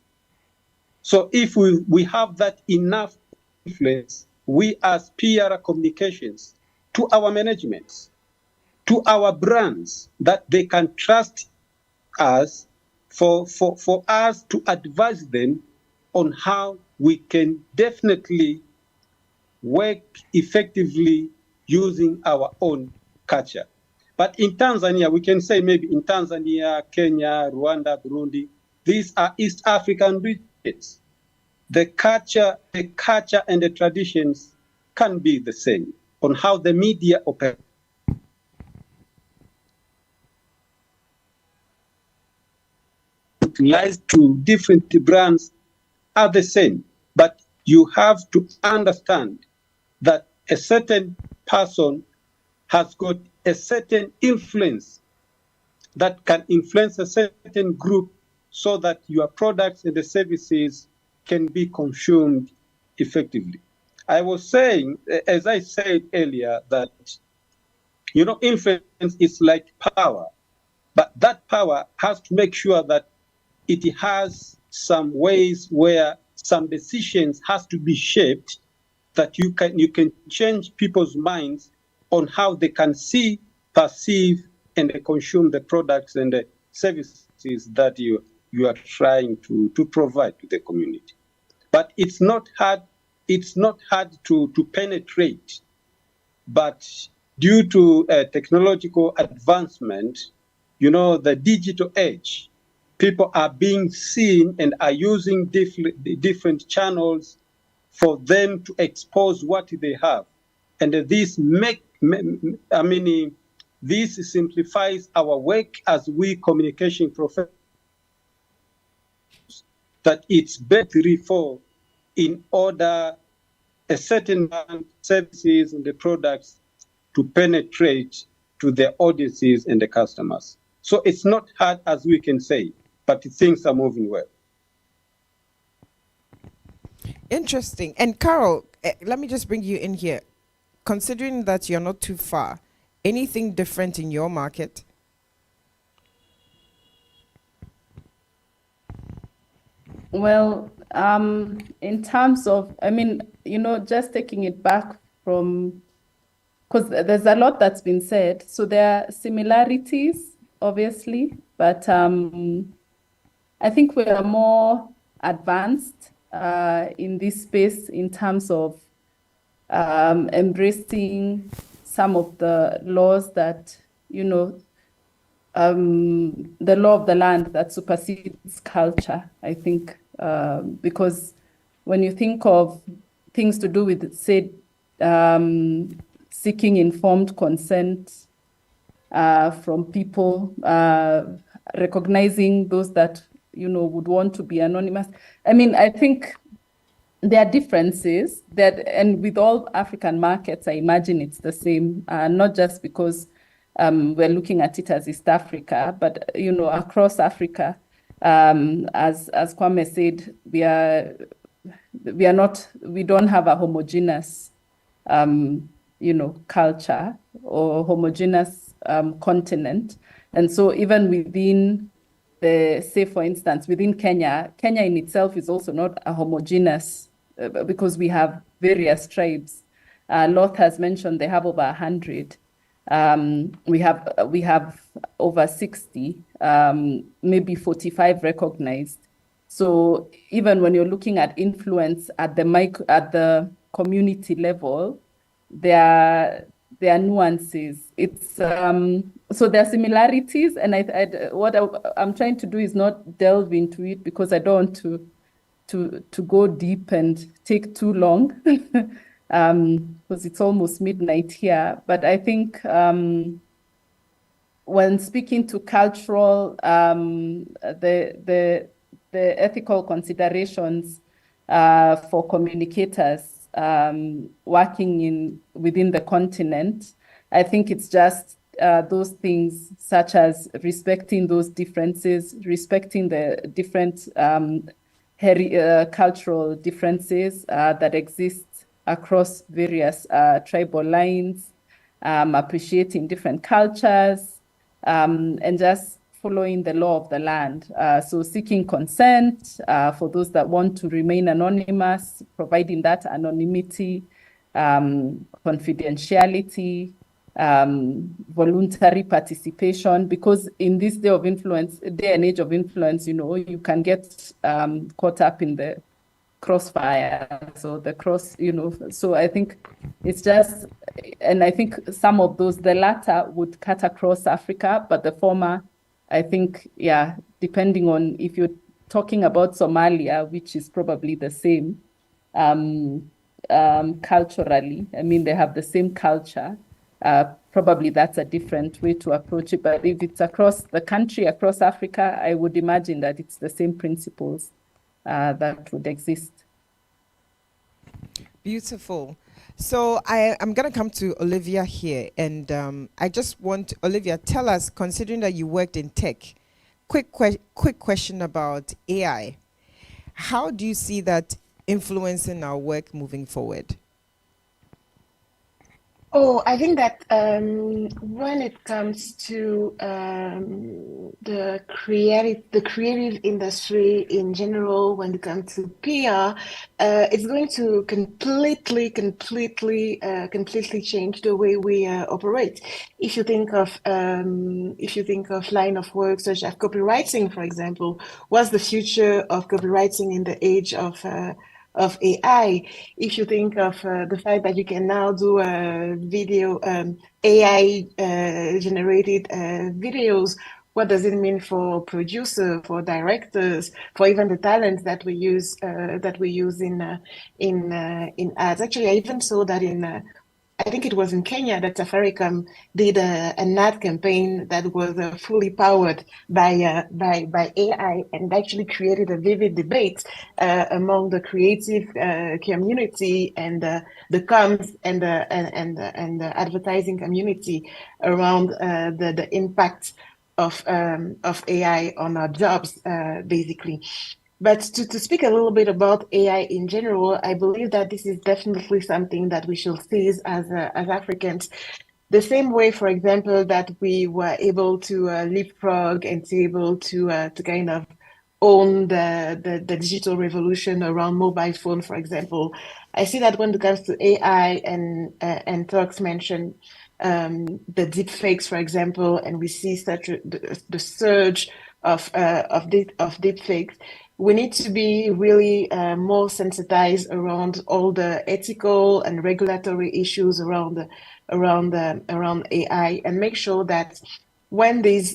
So if we have that enough influence, we as PR communications, to our managements, to our brands, that they can trust us for us to advise them on how we can definitely work effectively using our own culture. But in Tanzania, we can say maybe in Tanzania, Kenya, Rwanda, Burundi, these are East African regions. The culture and the traditions can be the same on how the media operates. Utilized to different brands are the same, but you have to understand that a certain person has got a certain influence that can influence a certain group so that your products and the services can be consumed effectively. I was saying, as I said earlier, that, you know, influence is like power, but that power has to make sure that it has some ways where some decisions has to be shaped, that you can change people's minds on how they can see, perceive, and consume the products and the services that you are trying to provide to the community. But it's not hard to penetrate. But due to technological advancement, you know, the digital age, people are being seen and are using different channels for them to expose what they have. And this this simplifies our work as we communication professionals, that it's better for in order a certain services and the products to penetrate to the audiences and the customers. So it's not hard as we can say, but things are moving well. Interesting. And Carol, let me just bring you in here. Considering that you're not too far, anything different in your market? Well, in terms of, I mean, you know, just taking it back from, because there's a lot that's been said. So there are similarities, obviously, but I think we are more advanced in this space in terms of embracing some of the laws that, you know, the law of the land that supersedes culture, I think, because when you think of things to do with, say, seeking informed consent from people, recognizing those that, you know, would want to be anonymous. I mean, I think there are differences that, and with all African markets, I imagine it's the same, not just because we're looking at it as East Africa, but, you know, across Africa, as Kwame said, we don't have a homogeneous, you know, culture or homogeneous continent. And so even within say, for instance, within Kenya in itself is also not a homogeneous because we have various tribes. Loth has mentioned they have over 100. We have over 60, maybe 45 recognized. So even when you're looking at influence at the community level, there are nuances. It's so there are similarities, and what I'm trying to do is not delve into it because I don't want to go deep and take too long because it's almost midnight here. But I think when speaking to cultural, the ethical considerations for communicators working within the continent, I think it's just those things such as respecting those differences, respecting the different cultural differences that exist across various tribal lines, appreciating different cultures, and just following the law of the land. So seeking consent for those that want to remain anonymous, providing that anonymity, confidentiality, voluntary participation, because in this day and age of influence, you know, you can get caught up in the crossfire. So so I think it's just, and I think some of those, the latter would cut across Africa, but the former, I think, yeah, depending on if you're talking about Somalia, which is probably the same culturally, I mean, they have the same culture. Probably that's a different way to approach it. But if it's across the country, across Africa, I would imagine that it's the same principles that would exist. Beautiful. So I'm going to come to Olivia here, and I just want, Olivia, tell us, considering that you worked in tech, quick question about AI. How do you see that influencing our work moving forward? Oh, I think that when it comes to the creative industry in general, when it comes to PR, it's going to completely change the way we operate. If you think of line of work such as copywriting, for example, what's the future of copywriting in the age of AI? If you think of the fact that you can now do video AI generated videos, what does it mean for producers, for directors, for even the talents that we use in ads? Actually, I even saw that in I think it was in Kenya that Safaricom did an ad campaign that was fully powered by AI, and actually created a vivid debate among the creative community and the comms and the advertising community around the impact of AI on our jobs, basically. But to speak a little bit about AI in general, I believe that this is definitely something that we should seize as Africans. The same way, for example, that we were able to leapfrog and to able to kind of own the digital revolution around mobile phone, for example. I see that when it comes to AI and talks mentioned the deep fakes, for example, and we see such the surge of deep fakes. We need to be really more sensitized around all the ethical and regulatory issues around AI, and make sure that when these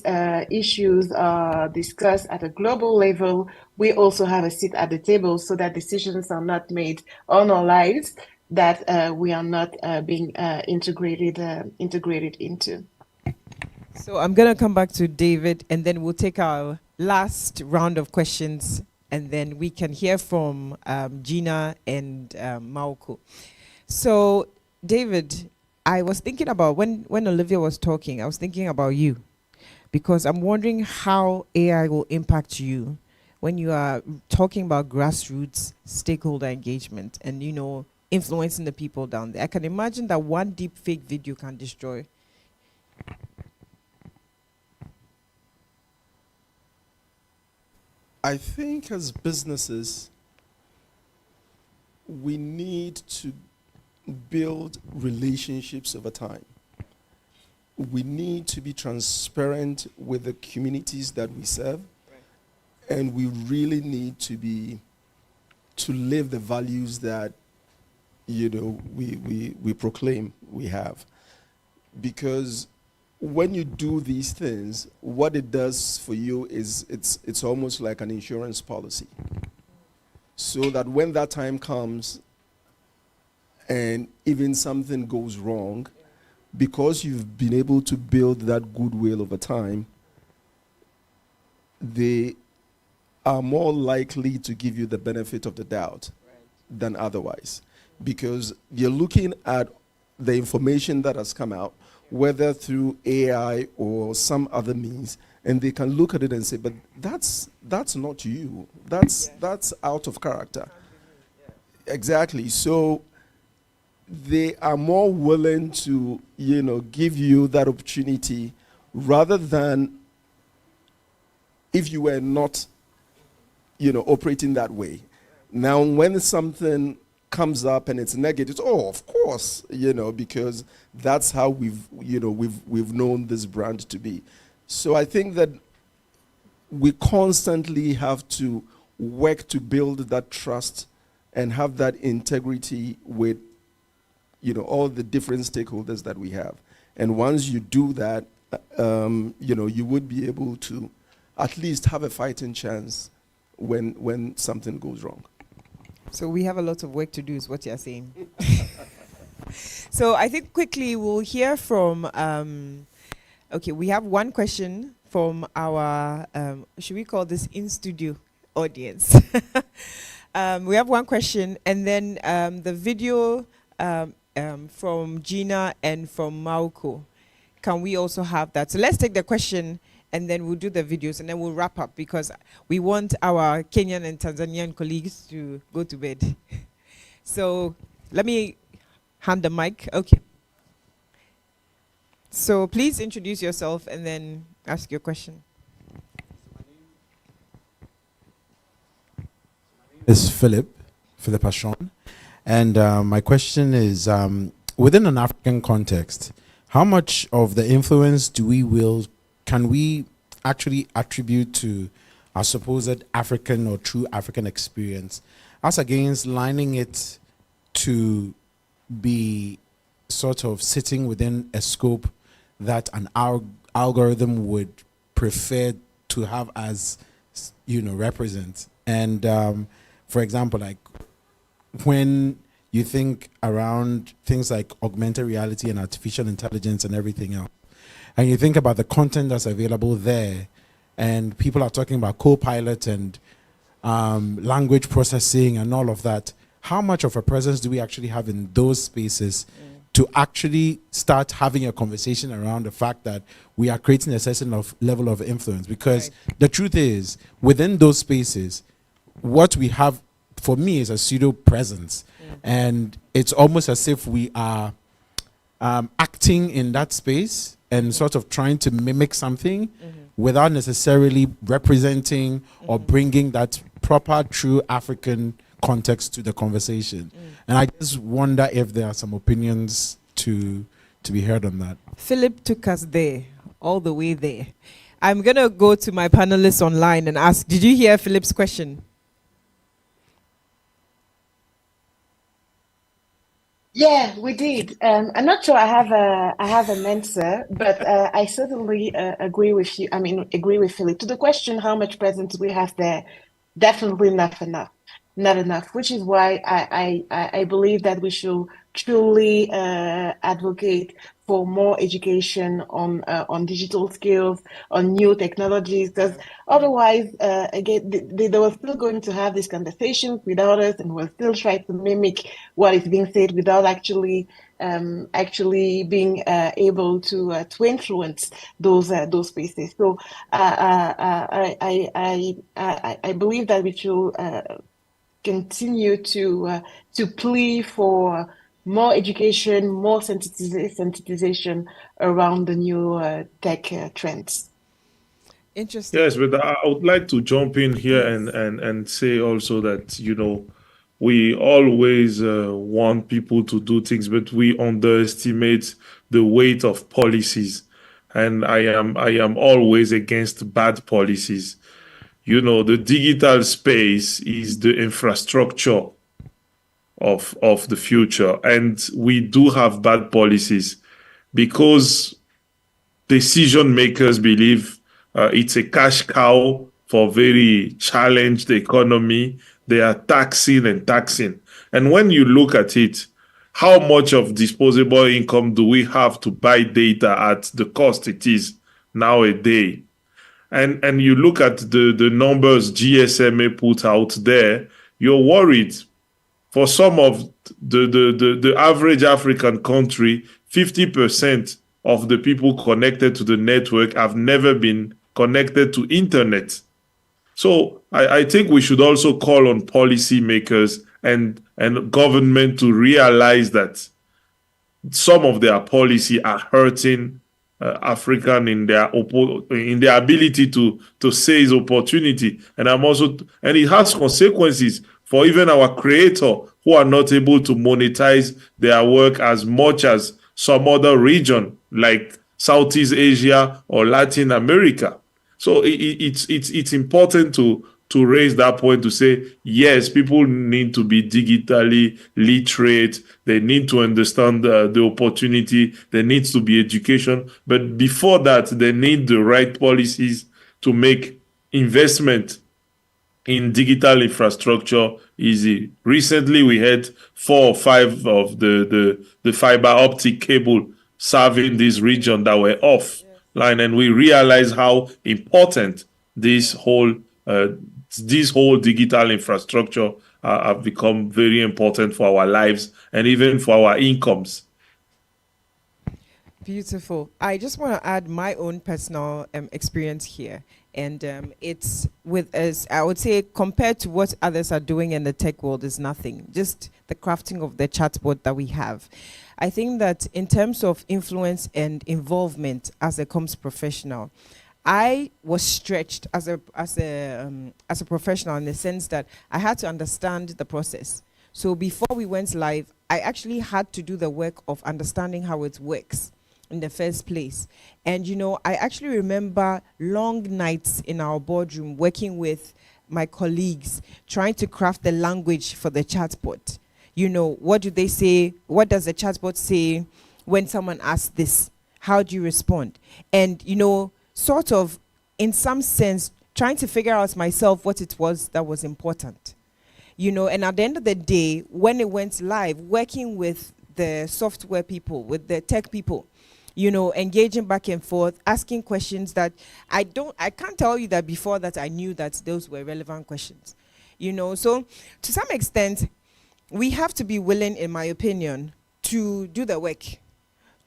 issues are discussed at a global level, we also have a seat at the table, so that decisions are not made on our lives that we are not being integrated into. So I'm going to come back to David, and then we'll take our last round of questions, and then we can hear from Gina and Mauko. So, David, I was thinking about, when Olivia was talking, I was thinking about you, because I'm wondering how AI will impact you when you are talking about grassroots stakeholder engagement and, you know, influencing the people down there. I can imagine that one deep fake video can destroy. I think as businesses, we need to build relationships over time. We need to be transparent with the communities that we serve, and we really need to live the values that, you know, we proclaim we have. Because when you do these things, what it does for you is it's almost like an insurance policy. So that when that time comes and even something goes wrong, because you've been able to build that goodwill over time, they are more likely to give you the benefit of the doubt than otherwise. Because you're looking at the information that has come out, whether through AI or some other means, and they can look at it and say, but that's not you. That's out of character. Exactly. So they are more willing to, you know, give you that opportunity rather than if you were not, you know, operating that way. Now, when something comes up and it's negative, oh, of course, you know, because that's how we've known this brand to be. So I think that we constantly have to work to build that trust and have that integrity with, you know, all the different stakeholders that we have. And once you do that, you know, you would be able to at least have a fighting chance when something goes wrong. So we have a lot of work to do, is what you're saying. So I think quickly we'll hear from, okay, we have one question from our, should we call this in-studio audience? We have one question, and then the video from Gina and from Mauko. Can we also have that? So let's take the question, and then we'll do the videos, and then we'll wrap up, because we want our Kenyan and Tanzanian colleagues to go to bed. So let me hand the mic. Okay. So please introduce yourself and then ask your question. Is Philip Ashon, and my question is, within an African context, how much of the influence can we actually attribute to our supposed African or true African experience, as against lining it to be sort of sitting within a scope that an algorithm would prefer to have as, represent? And for example, like when you think around things like augmented reality and artificial intelligence and everything else, and you think about the content that's available there, and people are talking about co-pilot and language processing and all of that, how much of a presence do we actually have in those spaces to actually start having a conversation around the fact that we are creating a certain level of influence? Because the truth is, within those spaces, what we have, for me, is a pseudo presence, and it's almost as if we are acting in that space and sort of trying to mimic something without necessarily representing or bringing that proper, true African context to the conversation. And I just wonder if there are some opinions to be heard on that. Philip took us there, all the way there. I'm going to go to my panelists online and ask, did you hear Philip's question? Yeah, we did. I'm not sure I have an answer, but I certainly agree with you. Agree with Philip. To the question, how much presence we have there, definitely not enough. Which is why I believe that we should truly advocate for more education on digital skills, on new technologies, because otherwise, again, they were still going to have these conversations without us, and we'll still try to mimic what is being said without actually being able to influence those spaces. So I believe that we should continue to plea for more education, more sensitization around the new tech trends. Interesting. Yes, but I would like to jump in here and say also that, we always want people to do things, but we underestimate the weight of policies. And I am always against bad policies. The digital space is the infrastructure of the future. And we do have bad policies because decision makers believe it's a cash cow for very challenged economy. They are taxing and taxing. And when you look at it, how much of disposable income do we have to buy data at the cost it is nowadays? And you look at the numbers GSMA put out there, you're worried. For some of the average African country, 50% of the people connected to the network have never been connected to internet. So I think we should also call on policymakers and government to realize that some of their policy are hurting African in their ability to seize opportunity, and it has consequences for even our creator who are not able to monetize their work as much as some other region like Southeast Asia or Latin America. So it's important to raise that point, to say, yes, people need to be digitally literate. They need to understand the opportunity. There needs to be education. But before that, they need the right policies to make investment in digital infrastructure easy. Recently, we had 4 or 5 of the fiber optic cable serving this region that were offline, and we realized how important this whole this whole digital infrastructure have become very important for our lives and even for our incomes. Beautiful. I just want to add my own personal experience here. And it's with us, I would say, compared to what others are doing in the tech world, is nothing. Just the crafting of the chatbot that we have. I think that in terms of influence and involvement as a comms professional, I was stretched as a professional in the sense that I had to understand the process. So before we went live, I actually had to do the work of understanding how it works in the first place. And you know, I actually remember long nights in our boardroom working with my colleagues, trying to craft the language for the chatbot. You know, what do they say? What does the chatbot say when someone asks this? How do you respond? And you know, sort of, in some sense, trying to figure out myself what it was that was important. You know, and at the end of the day, when it went live, working with the software people, with the tech people, you know, engaging back and forth, asking questions that I can't tell you that before that I knew that those were relevant questions. You know, so to some extent, we have to be willing, in my opinion, to do the work.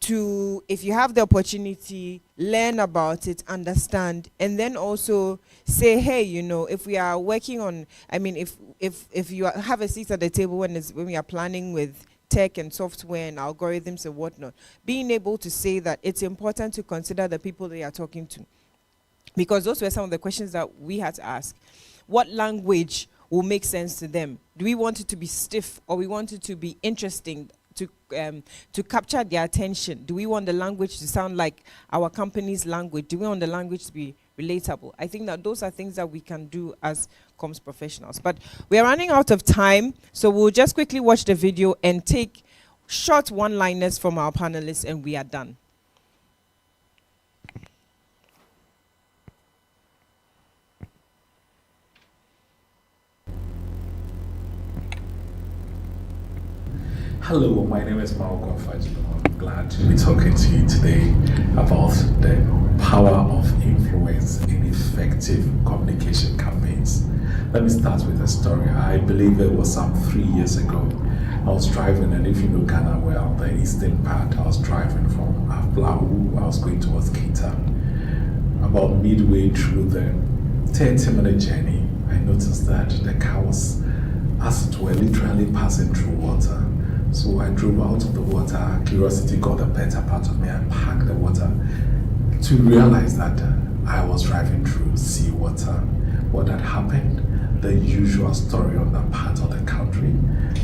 To, if you have the opportunity, learn about it, understand, and then also say, hey, you know, if we are working on, I mean, if you have a seat at the table when we are planning with tech and software and algorithms and whatnot, being able to say that it's important to consider the people they are talking to. Because those were some of the questions that we had to ask. What language will make sense to them? Do we want it to be stiff, or we want it to be interesting, to capture their attention? Do we want the language to sound like our company's language? Do we want the language to be relatable? I think that those are things that we can do as comms professionals. But we are running out of time, so we'll just quickly watch the video and take short one-liners from our panelists, and we are done. Hello, my name is Malcolm Fajilo. I'm glad to be talking to you today about the power of influence in effective communication campaigns. Let me start with a story. I believe it was some 3 years ago. I was driving, and if you know Ghana well, the eastern part, I was driving from Afblau, I was going towards Kita. About midway through the 30-minute journey, I noticed that the car was, as it were, literally passing through water. So I drove out of the water. Curiosity got the better part of me. I parked the water to realize that I was driving through seawater. What had happened? The usual story on that part of the country.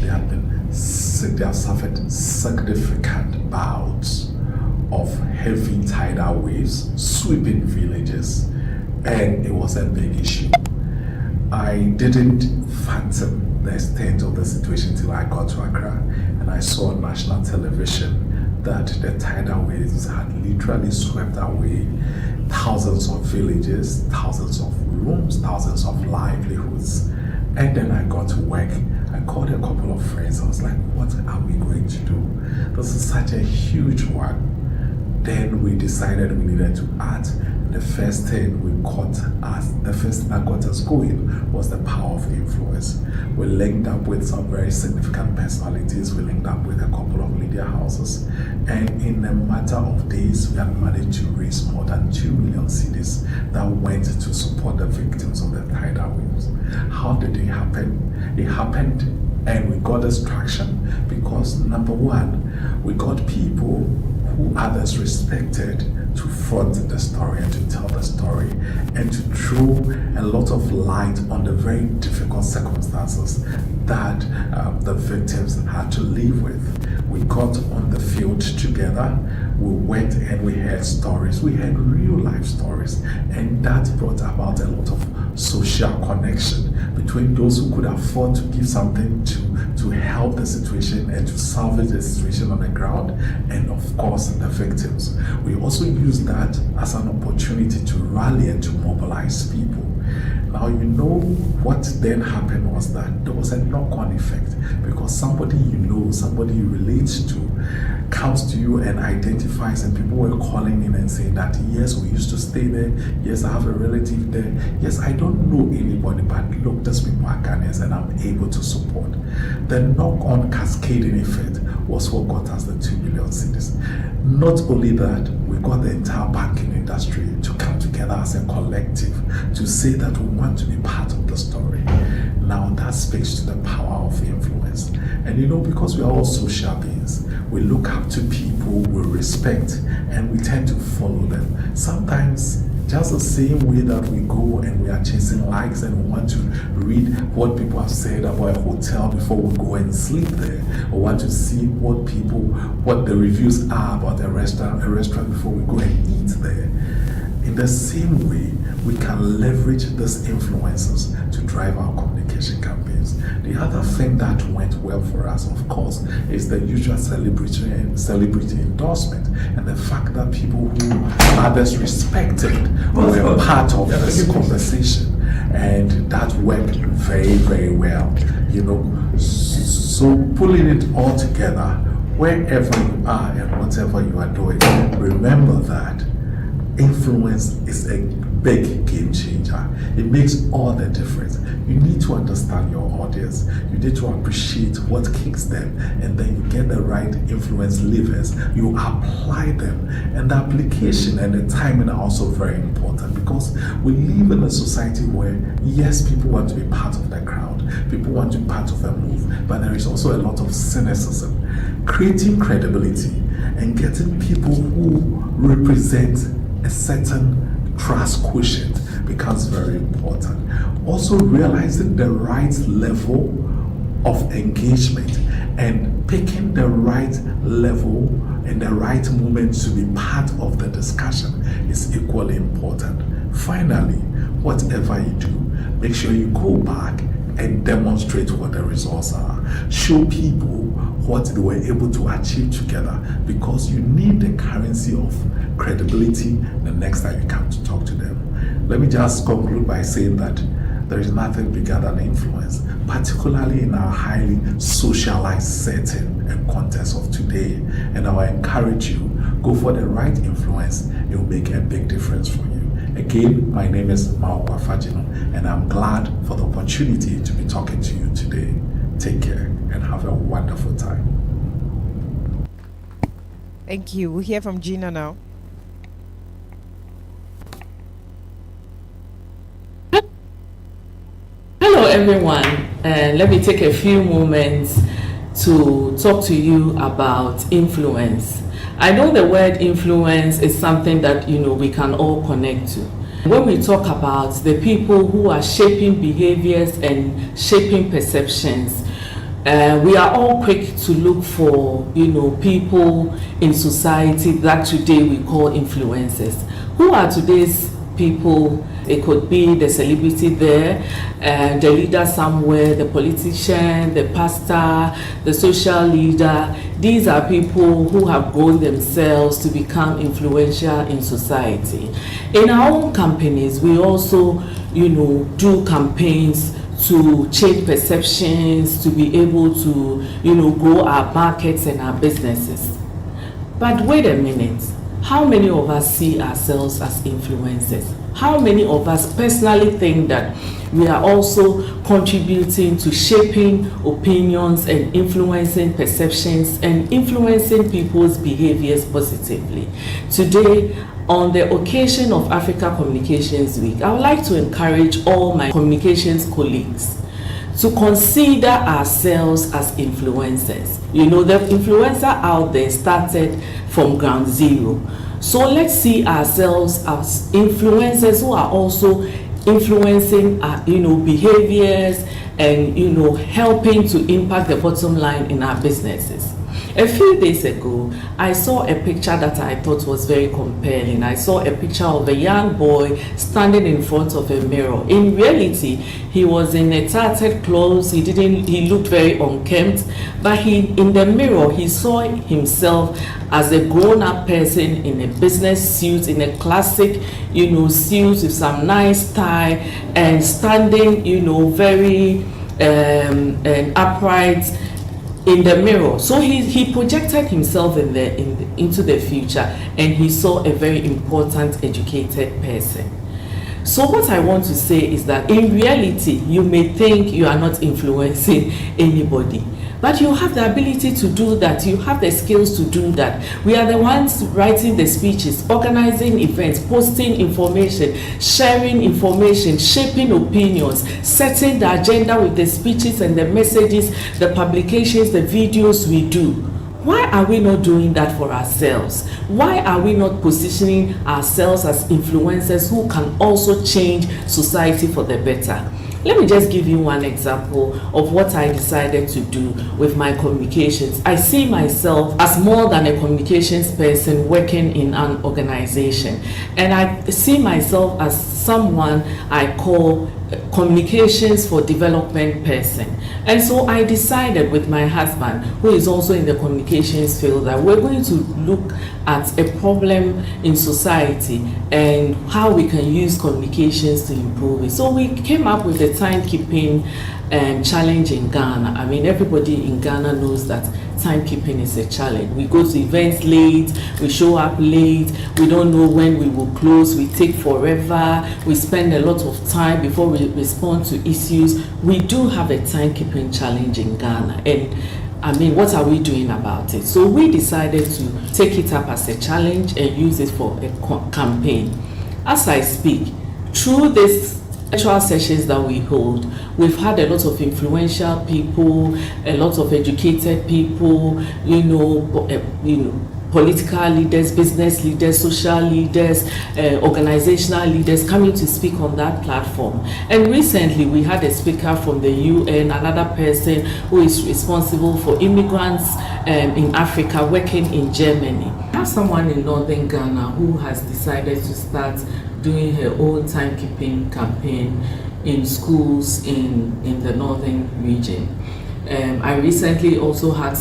They have suffered significant bouts of heavy tidal waves sweeping villages, and it was a big issue. I didn't fathom the extent of the situation till I got to Accra, and I saw on national television that the tidal waves had literally swept away thousands of villages, thousands of rooms, thousands of livelihoods. And then I got to work. I called a couple of friends. I was like, what are we going to do? This is such a huge one. Then we decided we needed to act. The first thing that got us going was the power of influence. We linked up with some very significant personalities. We linked up with a couple of media houses, and in a matter of days, we had managed to raise more than 2 million cedis that went to support the victims of the tidal waves. How did it happen? It happened, and we got this traction because, number one, we got people who others respected to front the story and to tell the story and to throw a lot of light on the very difficult circumstances that the victims had to live with. We got on the field together, we went and we heard stories, we heard real life stories, and that brought about a lot of social connection between those who could afford to give something to help the situation and to salvage the situation on the ground, and of course the victims. We also use that as an opportunity to rally and to mobilize people. Now, you know what then happened was that there was a knock-on effect, because somebody you know, somebody you relate to, comes to you and identifies, and people were calling in and saying that, yes, we used to stay there, yes, I have a relative there, yes, I don't know anybody, but look, these people are Ghanaians and I'm able to support. The knock-on cascading effect was what got us the 2 billion cedis. Not only that, we got the entire banking industry to come together as a collective to say that we want to be part of the story. Now that speaks to the power of influence. And you know, because we are all social beings, we look up to people, we respect, and we tend to follow them. Sometimes just the same way that we go and we are chasing likes and we want to read what people have said about a hotel before we go and sleep there, or want to see what the reviews are about a restaurant before we go and eat there. In the same way, we can leverage these influencers to drive our communication campaigns. The other thing that went well for us, of course, is the usual celebrity endorsement, and the fact that people who others respected were part of this conversation, and that worked very, very well. You know, so pulling it all together, wherever you are and whatever you are doing, remember that influence is a big game changer. It makes all the difference. You need to understand your audience. You need to appreciate what kicks them, and then you get the right influence levers. You apply them, and the application and the timing are also very important, because we live in a society where, yes, people want to be part of the crowd, people want to be part of a move, but there is also a lot of cynicism. Creating credibility and getting people who represent a certain trust quotient becomes very important. Also realizing the right level of engagement and picking the right level and the right moment to be part of the discussion is equally important. Finally, whatever you do, make sure you go back and demonstrate what the results are. Show people what they were able to achieve together, because you need the currency of credibility the next time you come to talk to them. Let me just conclude by saying that there is nothing bigger than influence, particularly in our highly socialized setting and context of today. And I will encourage you, go for the right influence. It will make a big difference for you. Again, my name is Mao Fajino, and I'm glad for the opportunity to be talking to you today. Take care and have a wonderful time. Thank you. We'll hear from Gina now. Hello, everyone. Let me take a few moments to talk to you about influence. I know the word influence is something that we can all connect to. When we talk about the people who are shaping behaviors and shaping perceptions, we are all quick to look for people in society that today we call influencers. Who are today's people? It could be the celebrity there, the leader somewhere, the politician, the pastor, the social leader. These are people who have grown themselves to become influential in society. In our own companies, we also, do campaigns to change perceptions, to be able to, grow our markets and our businesses. But wait a minute, how many of us see ourselves as influencers? How many of us personally think that we are also contributing to shaping opinions and influencing perceptions and influencing people's behaviors positively? Today, on the occasion of Africa Communications Week, I would like to encourage all my communications colleagues to consider ourselves as influencers. The influencer out there started from ground zero. So let's see ourselves as influencers who are also influencing behaviors and helping to impact the bottom line in our businesses. A few days ago, I saw a picture that I thought was very compelling. I saw a picture of a young boy standing in front of a mirror. In reality, he was in a tattered clothes. He looked very unkempt, but in the mirror, he saw himself as a grown-up person in a business suit, in a classic, suit with some nice tie, and standing, very and upright in the mirror. So he projected himself into the future, and he saw a very important, educated person. So what I want to say is that in reality, you may think you are not influencing anybody, but you have the ability to do that. You have the skills to do that. We are the ones writing the speeches, organizing events, posting information, sharing information, shaping opinions, setting the agenda with the speeches and the messages, the publications, the videos we do. Why are we not doing that for ourselves? Why are we not positioning ourselves as influencers who can also change society for the better? Let me just give you one example of what I decided to do with my communications. I see myself as more than a communications person working in an organization, and I see myself as someone I call communications for development person. And so I decided with my husband, who is also in the communications field, that we're going to look at a problem in society and how we can use communications to improve it. So we came up with the timekeeping challenge in Ghana. I mean, everybody in Ghana knows that timekeeping is a challenge. We go to events late, we show up late, we don't know when we will close, we take forever, we spend a lot of time before we respond to issues. We do have a timekeeping challenge in Ghana, and I mean, what are we doing about it? So we decided to take it up as a challenge and use it for a campaign. As I speak, through this virtual sessions that we hold, we've had a lot of influential people, a lot of educated people, political leaders, business leaders, social leaders, organizational leaders coming to speak on that platform. And recently we had a speaker from the UN, another person who is responsible for immigrants in Africa working in Germany. I have someone in northern Ghana who has decided to start doing her own timekeeping campaign in schools in the northern region. I recently also had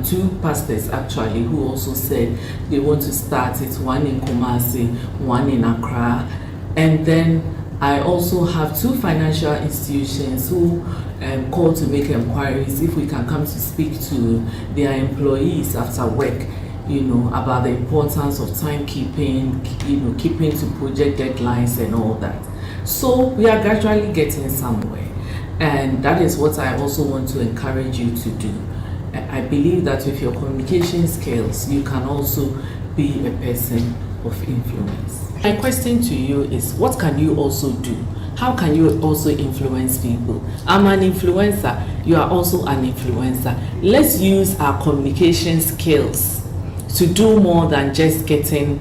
two pastors actually, who also said they want to start it, one in Kumasi, one in Accra. And then I also have two financial institutions who called to make inquiries if we can come to speak to their employees after work, about the importance of timekeeping, keeping to project deadlines and all that. So we are gradually getting somewhere. And that is what I also want to encourage you to do. I believe that with your communication skills, you can also be a person of influence. My question to you is, what can you also do? How can you also influence people? I'm an influencer. You are also an influencer. Let's use our communication skills to do more than just getting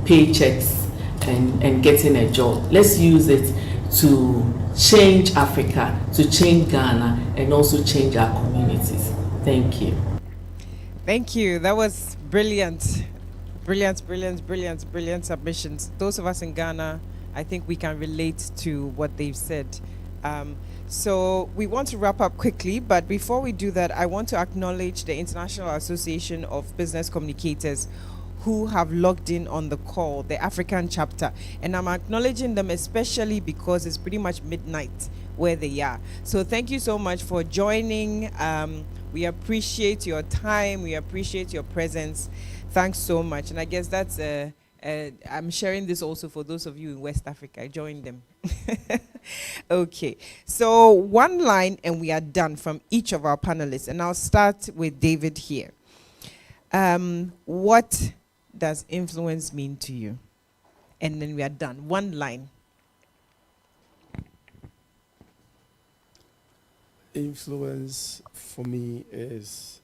paychecks and getting a job. Let's use it to change Africa, to change Ghana, and also change our communities. Thank you. Thank you. That was brilliant. Brilliant submissions. Those of us in Ghana, I think we can relate to what they've said. So we want to wrap up quickly, but before we do that, I want to acknowledge the International Association of Business Communicators who have logged in on the call, the African chapter. And I'm acknowledging them especially because it's pretty much midnight where they are. So thank you so much for joining. We appreciate your time. We appreciate your presence. Thanks so much. And I guess that's, I'm sharing this also for those of you in West Africa. Join them. Okay. So one line and we are done from each of our panelists. And I'll start with David here. What does influence mean to you? And then we are done. One line. Influence for me is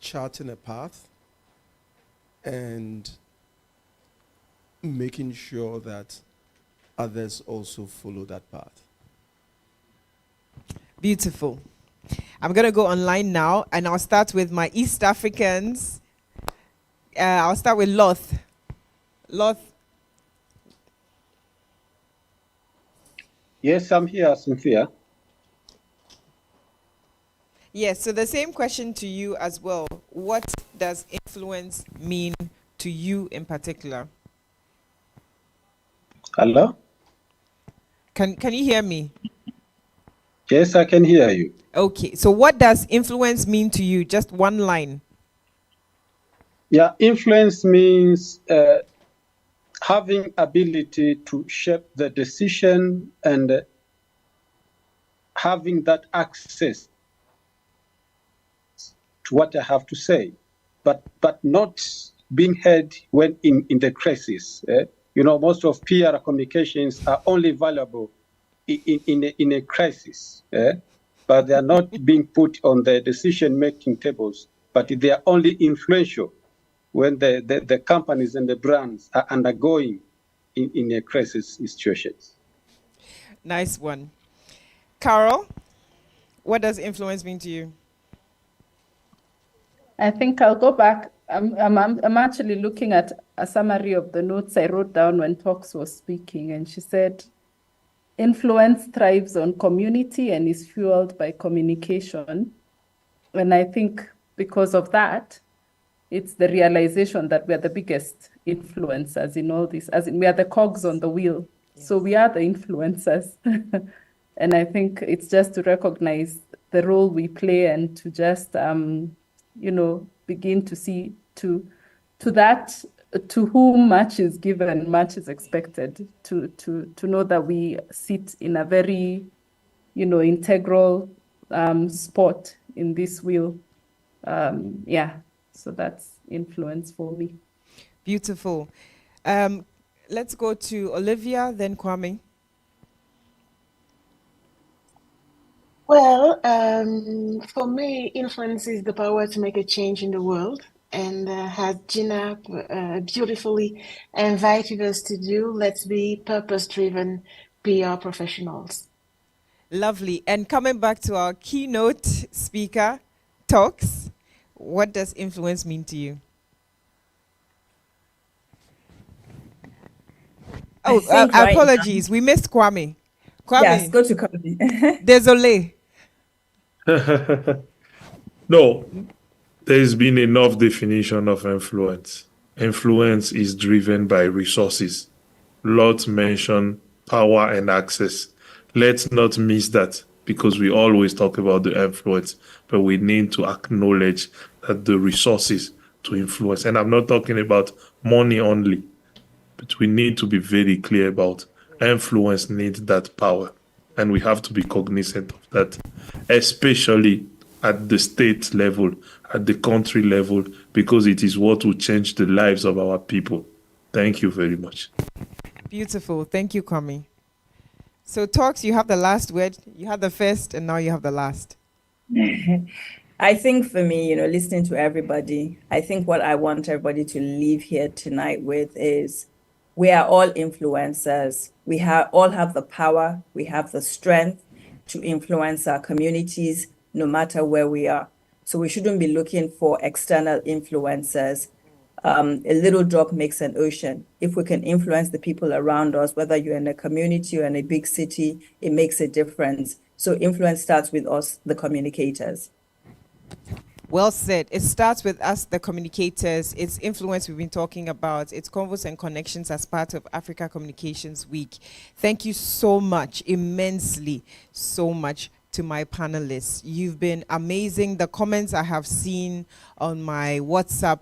charting a path and making sure that others also follow that path. Beautiful. I'm going to go online now, and I'll start with my East Africans. I'll start with Loth. Loth. Yes, I'm here, Cynthia. Yes, so the same question to you as well. What does influence mean to you in particular? Hello? Can you hear me? Yes, I can hear you. Okay, so what does influence mean to you? Just one line. Yeah, influence means having ability to shape the decision and having that access to what I have to say, but not being heard when in the crisis. Most of PR communications are only valuable in a crisis, but they are not being put on the decision-making tables, but they are only influential when the companies and the brands are undergoing in a crisis situation. Nice one. Carol, what does influence mean to you? I think I'll go back. I'm actually looking at a summary of the notes I wrote down when Talks was speaking, and she said, influence thrives on community and is fueled by communication. And I think because of that, it's the realization that we are the biggest influencers in all this, as in we are the cogs on the wheel. Yes. So we are the influencers. And I think it's just to recognize the role we play and to just, begin to see to that, to whom much is given, much is expected, to know that we sit in a very, integral spot in this wheel. So that's influence for me. Beautiful. Let's go to Olivia, then Kwame. Well, for me, influence is the power to make a change in the world. And as Gina beautifully invited us to do, let's be purpose-driven PR professionals. Lovely. And coming back to our keynote speaker, Talks, what does influence mean to you? Oh, apologies. We missed Kwame. Kwame. Yes, go to Kwame. Désolé. No, there's been enough definition of influence. Influence is driven by resources. Lot mention power and access. Let's not miss that, because we always talk about the influence, but we need to acknowledge that the resources to influence, and I'm not talking about money only, but we need to be very clear about influence needs that power, and we have to be cognizant of that, especially at the state level, at the country level, because it is what will change the lives of our people. Thank you very much. Beautiful. Thank you, Kwame. So, Talks, you have the last word. You had the first, and now you have the last. I think for me, listening to everybody, I think what I want everybody to leave here tonight with is we are all influencers. We all have the power. We have the strength to influence our communities, no matter where we are. So we shouldn't be looking for external influencers. A little drop makes an ocean. If we can influence the people around us, whether you're in a community or in a big city, it makes a difference. So influence starts with us, the communicators. Well said. It starts with us, the communicators. It's influence we've been talking about. It's Convos and Connections as part of AfricaCommsWeek. Thank you so much, immensely, so much to my panelists. You've been amazing. The comments I have seen on my WhatsApp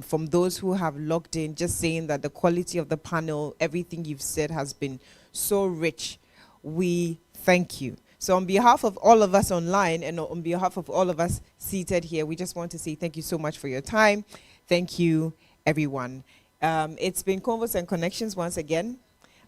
from those who have logged in, just saying that the quality of the panel, everything you've said has been so rich. We thank you. So on behalf of all of us online and on behalf of all of us seated here, we just want to say thank you so much for your time. Thank you, everyone. It's been Convos and Connections once again.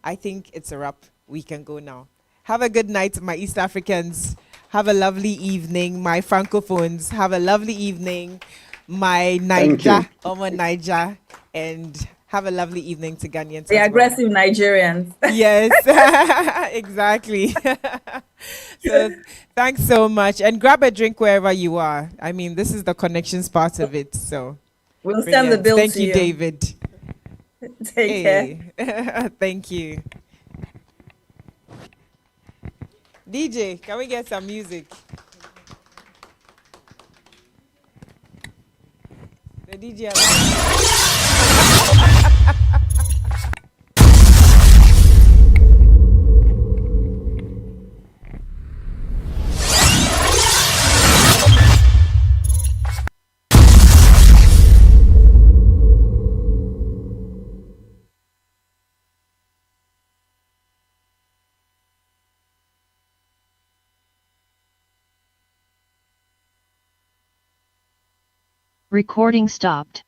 I think it's a wrap. We can go now. Have a good night, my East Africans. Have a lovely evening, my Francophones. Have a lovely evening, my Niger, Niger, and have a lovely evening to Ghanaians. The aggressive Nigerians. Yes, exactly. So thanks so much. And grab a drink wherever you are. I mean, this is the connections part of it. So We'll send the brilliant. bill Thank to you, you. David. Take care. Thank you. DJ, can we get some music? The DJ. Recording stopped.